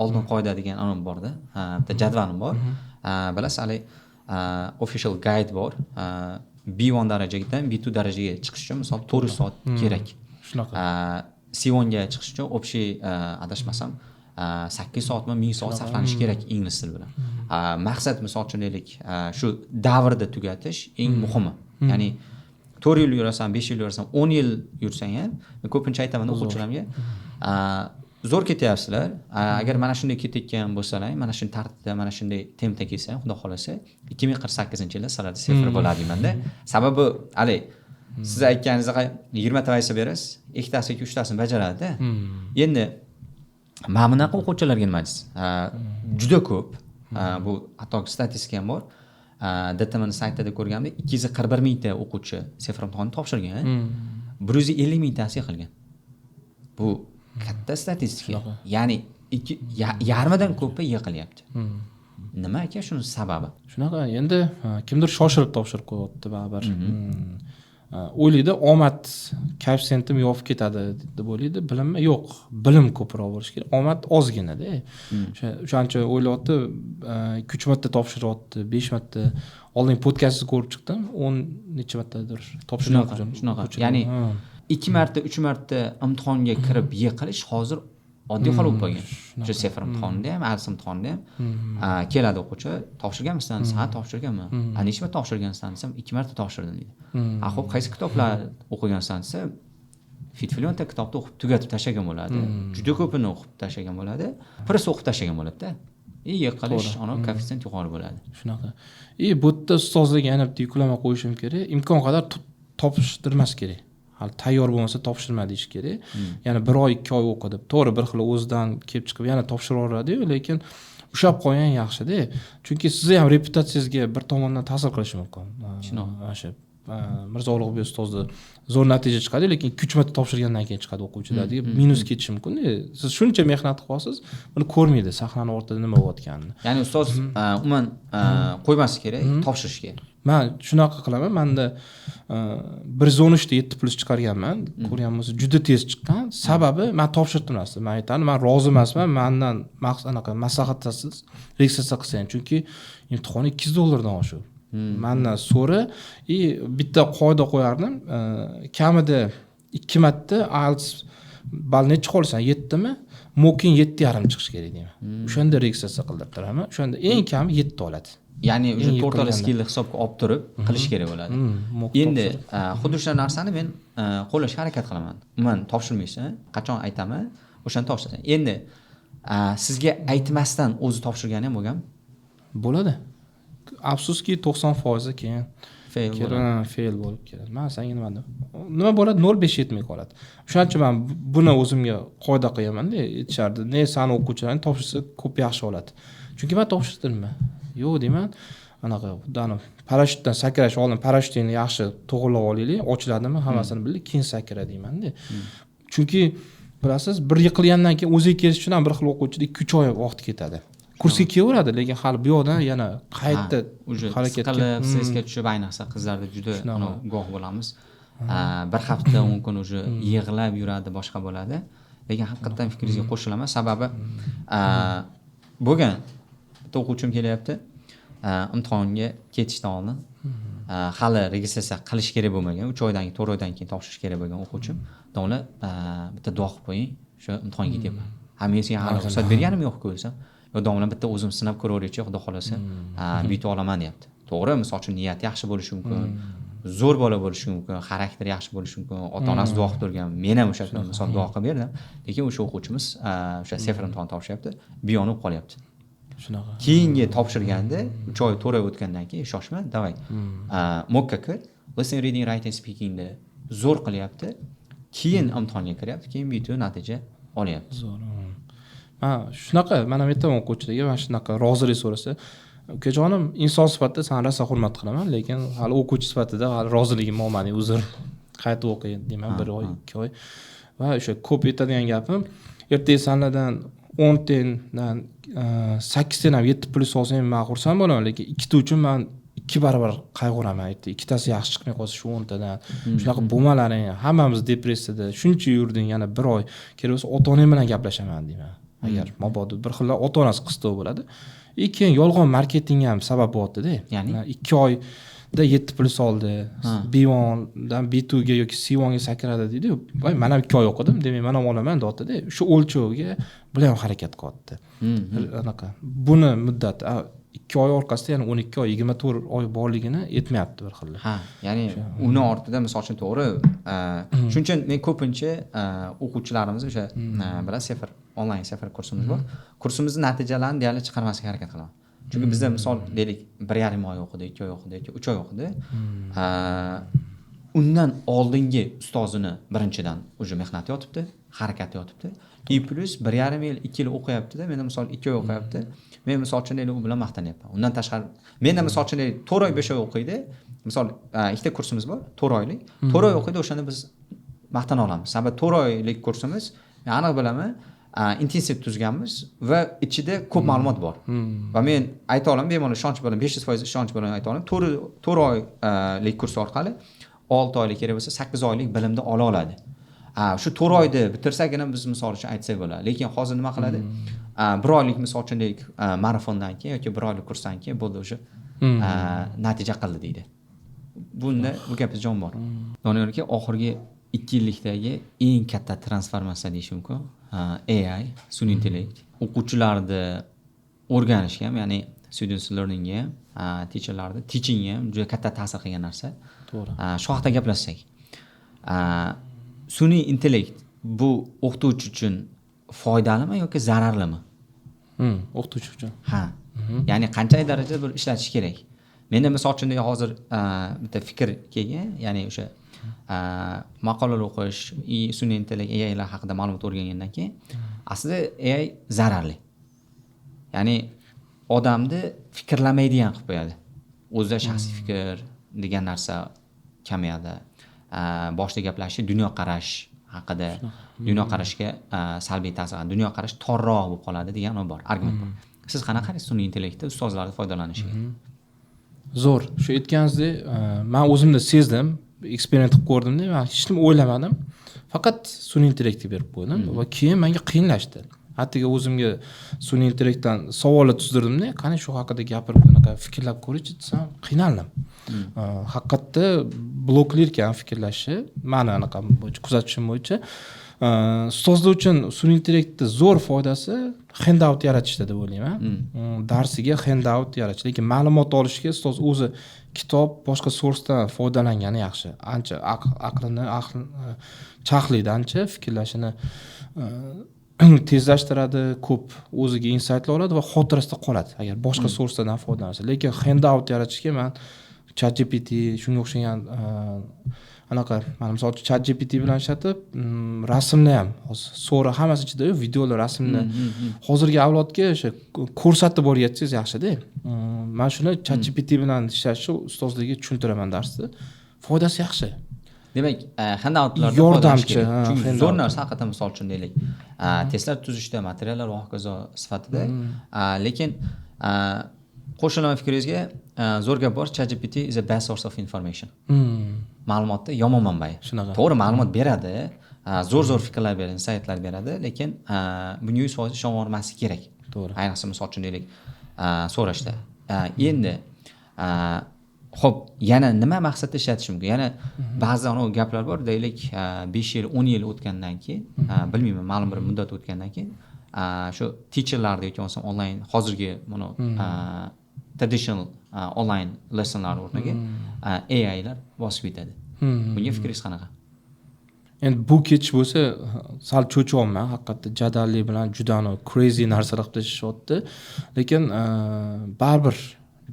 oldin qoida degan anom borda, bitta jadvalim bor. Bilasiz, hali official guide bor. B1 darajadan B2 darajaga chiqish uchun misol 400 soat kerak. Shunaqa. C1 ga chiqish uchun общий adashmasam 8 soatmi 1000 soat saqlanish kerak ingliz tili bilan. Maqsad misol uchun deylik, shu davrda tugatish eng muhimi. Ya'ni 4 yil yurasan, 5 yil yurasan, 10 yil yursang ham, men ko'pincha aytaman o'quvchilarimga, zo'r ketyapsizlar. Agar mana shunday ketayotgan bo'lsalar, mana shunday tartibda, mana shunday tempda kelsang, xudo xolasa 2048-yilda sizlarda sifir bo'ladi deymanda. Sababi, hali siz aytganingizga 20 ta vazifa berasiz, ikkitasi yoki 3 tasini bajaradi-da. Endi mana bunaqa o'quvchilarga nima deysiz? Juda ko'p. Bu hatto statistika ham bor. DTMning saytida ko'rganimda 241 mingta o'quvchi sifir imtihonni topshirgan. 150 mingtasi yiqilgan. Bu katta statistika. Ya'ni yarmidan ko'pi yiqilyapti. Nima aka shuni sababi? Shunaqa, endi kimdir shoshilib topshirib qo'yapti baribir. O'ylaydi, omad koeffitsentim yopib ketadi deb o'ylaydi. Bilimmi? Yo'q, bilim ko'proq bo'lishi kerak. Omad ozgina-da. O'shancha o'ylayapti, 2-3 marta topshiryapti, 5 marta. Oldin podkastni ko'rib chiqdim, 10 necha martadir topshirmoq uchun. Shunaqa. Ya'ni 2 marta, 3 marta imtihonga kirib yiqilish hozir oddiy hol bo'lib qolgan. O'sha sifir imtihonida ham, ALS imtihonida ham keladi o'quvchi, topshirganmisan? Ha, topshirganman. Necha marta topshirgansan desam, 2 marta topshirdim deydi. Xo'p, qaysi kitoblar o'qigansan desa, Fitfilionta kitobni o'qib tugatib tashlagan bo'ladi. Juda ko'pini o'qib tashlagan bo'ladi. First o'qib tashlagan bo'ladi-da. Yiqilish, koeffitsient yuqori bo'ladi. Shunaqa. Bu yerda ustozlarga yana bitta yuklama qo'yishim kerak. Imkon qadar topshirmas kerak. Hali tayyor bo'lmasa topshirma deyish kerak. Ya'ni 1 oy, 2 oy o'qidi. To'g'ri, bir xil o'zidan kelib chiqib yana topshiraveradi-yu, lekin ushlab qo'ygan yaxshi-da. Chunki sizni ham reputatsiyangizga bir tomondan ta'sir qilishi mumkin. O'sha Mirzo Ulug'bek ustozni zo'r natija chiqadi, lekin 2-3 marta topshirgandan keyin chiqadi o'quvchilar deb minus ketishi mumkin. Siz shuncha mehnat qilasiz, buni ko'rmaydi sahnaning o'rtada nima bo'layotganini. Ya'ni ustoz umuman qo'ymas kerak, topshirish kerak. Men shunaqa qilaman. Menda 113 ta 7+ chiqarganman. Ko'rgan bo'lsa juda tez chiqqan. Sababi men topshirdim aslida. Men aytaman, men rozi emasman. Mendan anaqa maslahatsiz registratsiya qilsang, chunki imtihon $200 oshib. Mendan so'ra bitta qoida qo'yardim. Kamida 2 marta IELTS ball necha qolsan? 7 mi? Mokin 7,5 chiqish kerak deyman. O'shanda registratsiya qildirtiraman. O'shanda eng kami 7 oladi. Ya'ni o'sha to'rtal skillni hisobga olib turib qilish kerak bo'ladi. Endi xuddi o'sha narsani men qo'llashga harakat qilaman. Umuman topshirmaysan, qachon aytaman, o'shani topshirasan. Endi sizga aytmasdan o'zi topshirgani ham bo'lgan? Bo'ladi. Afsuski 90% keyin fail bo'lib keladi. Men senga nima bo'ladi? 0.5 yetmay qoladi. O'shaning uchun men buni o'zimga qoida qo'yaman-da, aytishardi. Ne sani o'quvchilarni topshirsa ko'p yaxshi oladi. Chunki men topshirdimmi? Yo'q deyman. Anaqa parashyutdan sakrash oldin parashyutni yaxshi to'g'rilab olaylik, ochiladimi, hammasini bilib, keyin sakra deyman-da. Chunki bilasiz, bir yiqilgandan keyin o'ziga kelish uchun ham bir xil o'quvchida 2-3 oy vaqt ketadi. Kursga kelaveradi, lekin hali bu yoqdan yana qayta harakatga qilib, stressga tushib, ayniqsa qizlarda juda guvoh bo'lamiz. Bir hafta 10 kun o'sha yig'lab yuradi, boshqa bo'ladi. Lekin haqiqatan fikringizga qo'shilaman, sababi bo'lgan bitta o'quvchim kelyapti. Imtihonga ketishdan oldin hali registratsiya qilish kerak bo'lmagan, 3 oydan keyin, 4 oydan keyin topshirish kerak bo'lgan o'quvchim. Domla bitta duo qilib qo'ying, o'sha imtihonga ketyapman. Men senga hali ruxsat berganim yo'q-ku desam, yo domla bitta o'zim sinab ko'raveraychi, xudo xolasa, buyta olaman deyapti. To'g'ri, misol uchun niyat yaxshi bo'lishi mumkin, zo'r bola bo'lishi mumkin, xarakteri yaxshi bo'lishi mumkin, ota-onasi duo qilib turgan, men ham o'sha misol duo qilib berdim. Lekin o'sha o'quvchimiz o'sha sefr imtihon topshiryapti, biyonib qolyapti. Shunaqa. Keyingi topshirganda 3 oy 4 oy o'tgandan keyin shoshma, davay. Mockga kir, listening, reading, writing, speakingni zo'r qilyapti. Keyin imtihonga kiryapti, keyin buytu natija olyapti. Zo'r. Shunaqa, men ham aytaman o'quvchilarga, mana shunaqa rozilik so'rasa, ukajonim, inson sifatida sen rosa hurmat qilaman, lekin hali o'quvchi sifatida hali roziligim olmadi, uzr. Qayta o'qiy deyman 1 oy, 2 oy. Va o'sha ko'p aytadigan gapim, ertaga sanlardan 10 tendan 8 ten ham 7+ olsang men xursand bo'laman, lekin ikkita uchun men 2 barobar qayg'uraman. Ikkitasi yaxshi chiqmay qolsa shu 10 tadan. Shunaqa bo'lmalaring, hammamiz depressiyada shuncha yurding, yana 1 oy kerak bo'lsa ota-onang bilan gaplashaman deyman. Agar mabodo bir xil ota-onasi qistov bo'ladi. Keyin yolg'on marketing ham sabab bo'lyapti-da. Ya'ni 2 oyda 7+ oldi. B1dan B2 ga yoki C1 ga sakradi deydi. Voy, men ham 2 oy o'qidim, demak men ham olaman deyapti-da. Shu o'lchovga bilan harakat qilyapti. Anaqa. Buni muddat 2 oy orqasida yana 12 oy, 24 oy borligini aytmayapti bir xil. Ya'ni uni ortida misol uchun to'g'ri. Shuning uchun men ko'pincha o'quvchilarimiz o'sha bilan sefr onlayn sefr kursimiz bor. Kursimizni natijalarini deyarli chiqarmaslikka harakat qilaman. Chunki bizda misol deylik 1,5 oy o'qidi, 2 oy o'qidi yoki 3 oy o'qidi. Undan oldingi ustozini birinchidan o'sha mehnat yotibdi, harakat yotibdi. Plus 1,5 yil, 2 yil o'qiyapti-da, menda misol 2 oy o'qiyapti. Men misol uchun u bilan maqtanyapman. Undan tashqari menda misol uchun 4 oy 5 oy o'qiydi. Misol ikkita kursimiz bor, 4 oylik. 4 oy o'qiydi, o'shanda biz maqtana olamiz. Sababi 4 oylik kursimiz, men aniq bilaman, intensiv tuzganmiz va ichida ko'p ma'lumot bor. Va men ayta olaman, bemalol ishonch bilan 500% ishonch bilan ayta olaman, 4 oylik kurs orqali 6 oylik kerak bo'lsa 8 oylik bilimni ola oladi. Shu 4 oyda bitirsagina biz misol uchun aytsak bo'ladi. Lekin hozir nima qiladi? 1 oylik misol uchun marafondan keyin yoki 1 oylik kursdan keyin bo'ldi o'sha natija qildi deydi. Bunda bu gapingiz jon bor. Doniyor aka, oxirgi 2 yillikdagi eng katta transformatsiya deyish mumkin. AI, sun'iy intellekt, o'quvchilarni o'rganishga ham, ya'ni students learningga ham, teacherlarni teachingga ham juda katta ta'sir qilgan narsa. To'g'ri. Shu haqida gaplashsak. Sun'iy intellekt bu o'qituvchi uchun foydalimi yoki zararlimi? O'qituvchi uchun. Ya'ni qanchalik darajada bir ishlatish kerak? Menda misol uchun hozir bitta fikr kelgan, ya'ni o'sha maqolalar o'qish, sun'iy intellekt AIlar haqida ma'lumot o'rgangandan keyin aslida AI zararli. Ya'ni odamni fikrlamaydigan qilib qo'yadi. O'zida shaxsiy fikr degan narsa kamayadi. Boshida gaplashish dunyoqarash haqida, dunyoqarashga salbiy ta'sir qiladi, dunyoqarash torroq bo'lib qoladi degan bor, argument bor. Siz qanaqa qaraysiz sun'iy intellektda ustozlarning foydalanishiga? Zo'r. Shu aytganingizdek, men o'zimda sezdim, eksperiment qilib ko'rdimda, men hech nima o'ylamadim. Faqat sun'iy intellektga berib qo'ydim va keyin menga qiyinlashdi. Hattoki o'zimga sun'iy intellektdan savollar tuzdirdimda, qani shu haqida gapirib, anaqa fikrlab ko'raychi desam, qiynaldim. Haqiqatda bloklar ekan fikrlashi. Meni anaqa kuzatishim bo'yicha, ustozlar uchun sun'iy intellektning zo'r foydasi handout yaratishda deb o'ylayman. Darsiga handout yaratish, lekin ma'lumot olishga ustoz o'zi kitob, boshqa sourcedan foydalangani yaxshi. Ancha aqlini chaqlaydi, ancha fikrlashini tezlashtiradi, ko'p o'ziga insightlar oladi va xotirasida qoladi agar boshqa sourcedan foydalansa. Lekin handout yaratishga men ChatGPT shunga o'xshagan anaqa, mana misol uchun ChatGPT bilan ishlatib, rasmni ham hozir so'ra hammasi ichida-yu, videolar, rasmni hozirgi avlodga o'sha ko'rsatib o'rgatsangiz yaxshi-da. Men shuni ChatGPT bilan ishlashni ustozlarga tushuntiraman darsda. Foydasi yaxshi. Demak, handoutlarda yordamchi, chunki zo'r narsa haqiqatan, misol uchun deylik, testlar tuzishda, materiallar va hokazo sifatida, lekin qo'shilaman fikringizga, zo'r gap bor, ChatGPT is a bad source of information. Ma'lumotda yomon manbai. To'g'ri ma'lumot beradi, zo'r fikrlar beradi, insightlar beradi, lekin bunga 100% ishonmaslik kerak. To'g'ri. Ayniqsa misol uchun deylik, so'rashda. Endi xo'p, yana nima maqsadda ishlatish mumkin? Yana ba'zan o gaplar bor, deylik, 5 yil, 10 yil o'tgandan keyin, bilmayman, ma'lum bir muddat o'tgandan keyin, shu teacherlarda yoki bo'lmasa onlayn hozirgi buni traditional online lessonlar o'rniga AI lar bosib ketadi. Bunga fikringiz qanaqa? Endi bu ketish bo'lsa, sal cho'chiyapman, haqiqatda jadallik bilan juda crazy narsalar qilib tashyapti. Lekin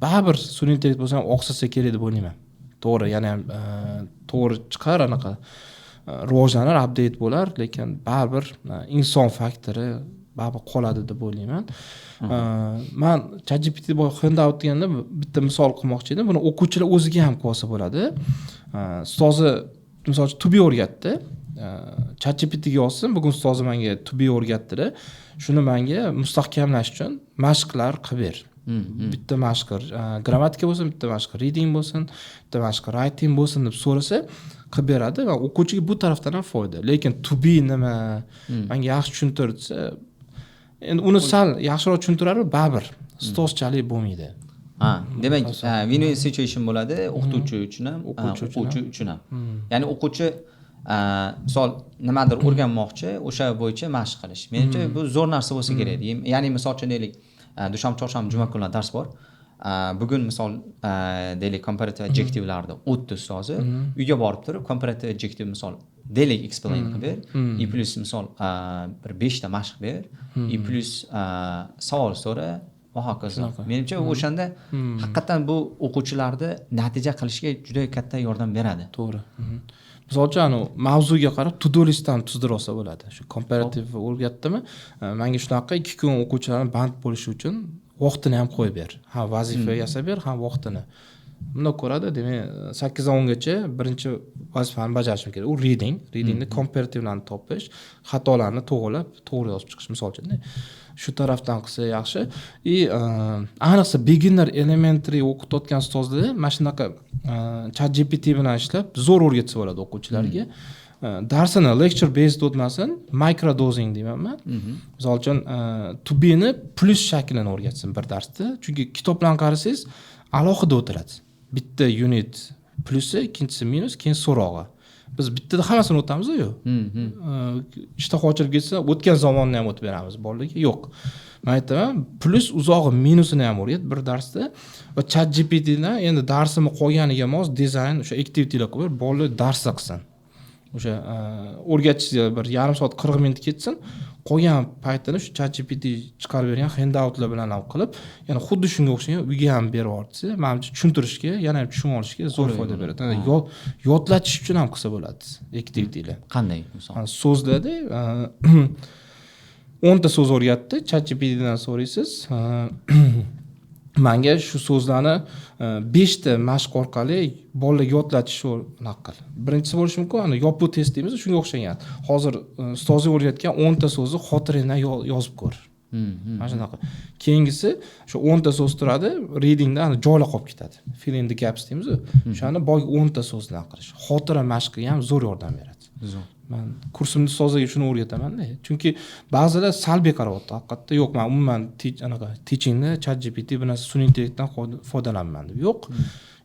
baribir sun'iy intellekt bo'lsa ham oqsasa kerak deb o'ylayman. To'g'ri, yana ham to'g'ri chiqar, anaqa rivojlanar, update bo'lar, lekin baribir inson faktori baribir qoladi deb o'ylayman. Men ChatGPT handout deganda bitta misol qilmoqchi edim. Buni o'quvchilar o'ziga ham qilsa bo'ladi. Ustozi misol uchun to be o'rgatdi. ChatGPTga yozsin, bugun ustozi menga to be o'rgatdi. Shuni menga mustahkamlash uchun mashqlar qilib ber. Bitta mashq, grammatika bo'lsin, bitta mashq, reading bo'lsin, bitta mashq, writing bo'lsin deb so'rasa qilib beradi va o'quvchiga bu tarafdan ham foyda. Lekin to be nima menga yaxshi tushuntirsa, endi uni sal yaxshiroq tushuntiradi, baribir ustozchalik bo'lmaydi. Demak, win-win situation bo'ladi o'qituvchi uchun ham, o'quvchi uchun ham. Ya'ni o'quvchi misol nimadir o'rganmoqchi, o'sha bo'yicha mashq qilish. Menimcha bu zo'r narsa bo'lsa kerak. Ya'ni misol uchun deylik, dushanba, chorshanba, juma kunlari dars bor. Bugun misol deylik comparative adjective'larda o'tdi ustozi, uyga borib turib comparative adjective misol deylik explain qilib ber, i plus misol bir 5 ta mashq ber, i plus savol so'ra va hokazo. Menimcha o'shanda haqiqatan bu o'quvchilarni natija qilishga juda katta yordam beradi. To'g'ri. Misol uchun mavzuga qarab to-do listani tuzdirib olsa bo'ladi. Shu comparative o'rgatdimi? Menga shunaqa 2 kun o'quvchilarning band bo'lishi uchun vaqtini ham qo'yib ber. Ham vazifa yasab ber, ham vaqtini. Bunda ko'radi, demak 8 dan 10 gacha birinchi vazifani bajarishim kerak. U readingni comparative'larni topish, xatolarni to'g'ri yozib chiqish misol uchun. Shu tarafdan qilsa yaxshi. Ayniqsa beginner elementary o'qitayotgan ustozlar mana shunaqa ChatGPT bilan ishlab zo'r o'rgatsa bo'ladi o'quvchilarga. Darsini lecture based o'tmasin, micro dosing deyman men. Misol uchun to be ni plus shaklini o'rgatsin bir darsda. Chunki kitoblarni qarasangiz alohida o'tiradi. Bitta unit plusi, ikkinchisi minus, keyin so'rog'i. Biz bittada hammasini o'tamiz-ku. Ishtaha ochilib ketsa, o'tgan zamonni ham o'tib beramiz bolalarga. Yo'q. Men aytaman, plus uzog'i minusini ham o'rgat bir darsda va ChatGPT dan endi darsimiz qolganiga mos dizayn, o'sha activity-lar qilib bolalar dars qilsin. O'sha o'rgatishga bir yarim soat 40 minut ketsin. Qolgan paytini shu ChatGPT chiqarib bergan handoutlar bilan ham qilib, ya'ni xuddi shunga o'xshagan uyga ham berib yuborsa, menimcha tushuntirishga, yana ham tushunib olishga zo'r foyda beradi. Yodlatish uchun ham qilsa bo'ladi activity-lar. Qanday misol? So'zlarda 10 ta so'z o'rgatdi, ChatGPT dan so'raysiz. menga shu so'zlarni 5 ta mashq orqali bolalarga yodlatishni qil. Birinchisi bo'lishi mumkin, ana yopiq test deymiz, shunga o'xshagan. Hozir ustozing o'rgatgan 10 ta so'zni xotirangdan yozib ko'r. Mana shunaqa. Keyingisi shu 10 ta so'z turadi, readingda ana joylab qolib ketadi. Fill in the gaps deymiz. O'shani boy 10 ta so'zni qilish. Xotira mashqiga ham zo'r yordam beradi. Zo'r. Men kursimda ustozlarga shuni o'rgataman-da. Chunki ba'zilar salbiy qarayapti. Haqiqatda yo'q, men umuman teachingni ChatGPT bu narsa sun'iy intellektdan foydalanman deb. Yo'q.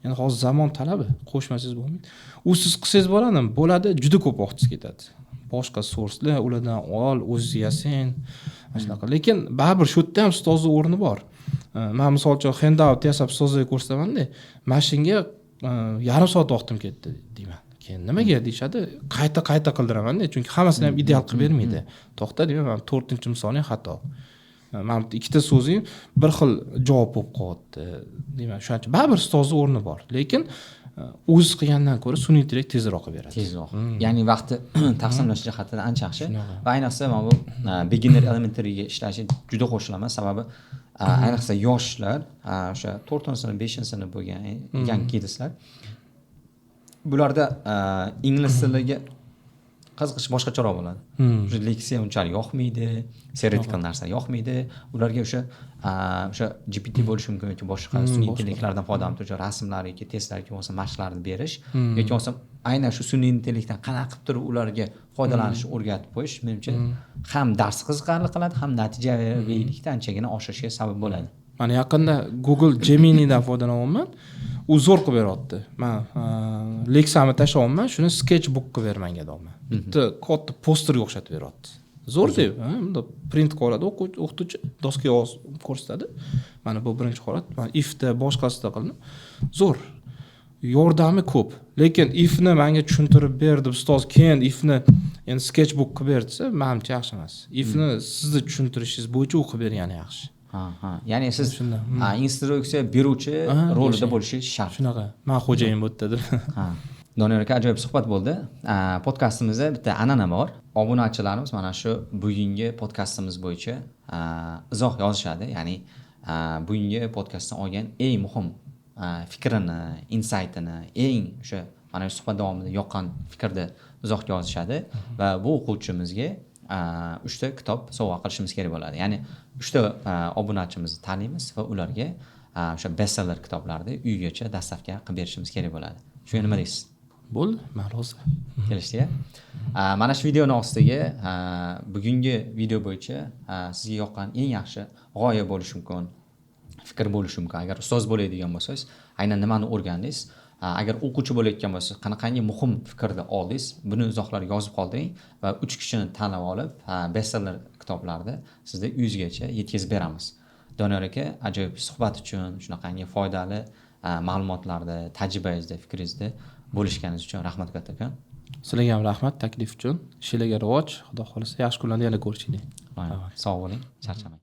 Ya'ni hozir zamon talabi, qo'shmasangiz bo'lmaydi. U siz qilsangiz bo'ladi, juda ko'p vaqtingiz ketadi. Boshqa so'rslar, ulardan ol, o'zingiz yasang, mana shunaqa. Lekin baribir shu yerda ham ustozning o'rni bor. Men misol uchun handout yasab ustozlarga ko'rsataman-da, mashinga yarim soat vaqtim ketdi deyman. Keyin nimaga deyshadi? Qayta qildiraman-da, chunki hammasini ham ideal qilib bermaydi. To'xta deyman, men 4-misoling xato. Men ikkita so'zing bir xil javob bo'lib qolyapti deyman. Shuning uchun baribir ustozning o'rni bor. Lekin o'z qilgandan ko'ra sun'iy intellekt tezroq qilib beradi. Tezroq. Ya'ni vaqtni taqsimlash jihatidan ancha yaxshi. Va ayniqsa mana bu beginner elementaryga ishlashi juda qo'shilaman, sababi ayniqsa yoshlar, o'sha 4-sinf, 5-sinf bo'lgan young kidslar bularda ingliz tiliga qiziqish boshqacharoq bo'ladi. O'sha leksiya unchalik yoqmaydi, theoretical narsa yoqmaydi. Ularga o'sha GPT bo'lishi mumkin yoki boshqa sun'iy intellektlardan foydalanib turuvchi rasmlar yoki testlar yoki bo'lmasa mashqlarni berish yoki bo'lmasa aynan shu sun'iy intellektdan qanaqa qilib turib ularga foydalanishni o'rgatib qo'yish menimcha ham dars qiziqarli qiladi, ham natijaviylikni anchagina oshishiga sabab bo'ladi. Mana yaqinda Google Gemini'dan foydalanyapman. U zo'r qilib beryapti. Men leksiyamni tashlayapman, shuni sketchbook qilib ber menga deyapman. Bitta katta posterga o'xshatib beryapti. Zo'r deb, bunda print qiladi o'qituvchi, doskaga ko'rsatadi. Mana bu birinchi holat. Men ifda boshqasida qildim. Zo'r. Yordami ko'p. Lekin ifni menga tushuntirib berdi ustoz, keyin ifni endi sketchbook qilib bersa, menimcha yaxshi emas. Ifni sizni tushuntirishingiz bo'yicha o'qib bergani yaxshi. Ya'ni siz instruksiya beruvchi rolida bo'lishingiz shart. Shunaqa. Men xo'jayin bu yerda. Doniyor aka, ajoyib suhbat bo'ldi. Podkastimizda bitta an'ana bor. Obunachilarimiz mana shu bugungi podkastimiz bo'yicha izoh yozishadi. Ya'ni bugungi podkastdan olgan eng muhim fikrini, insightini, eng o'sha mana shu suhbat davomida yoqqan fikrni izohga yozishadi va bu o'quvchimizga 3 ta kitob sovg'a qilishimiz kerak bo'ladi. Ya'ni 3 ta obunachimizni taniymiz va ularga o'sha bestseller kitoblarni uygacha dastavka qilib berishimiz kerak bo'ladi. Shunga nima deysiz? Bo'ldi, men rozi. Kelishdi-ya. Mana shu videoning ostiga bugungi video bo'yicha sizga yoqqan eng yaxshi g'oya bo'lishi mumkin, fikr bo'lishi mumkin. Agar ustoz bo'ladigan bo'lsangiz, aynan nimani o'rgandingiz, agar o'quvchi bo'layotgan bo'lsangiz, qanaqangi muhim fikrni oldingiz, buni izohlarga yozib qoldiring va 3 kishini tanlab olib, bestseller kitoblarni sizga uyingizgacha yetkazib beramiz. Doniyor aka, ajoyib suhbat uchun, shunaqangi foydali ma'lumotlarni, tajribangizni, fikringizni bo'lishganingiz uchun rahmat kattakon. Sizlarga ham rahmat taklif uchun. Ishlarga rivoj, Xudo xolisa yaxshi kunlarda yana ko'rishaylik. Sog' bo'ling, charchamang.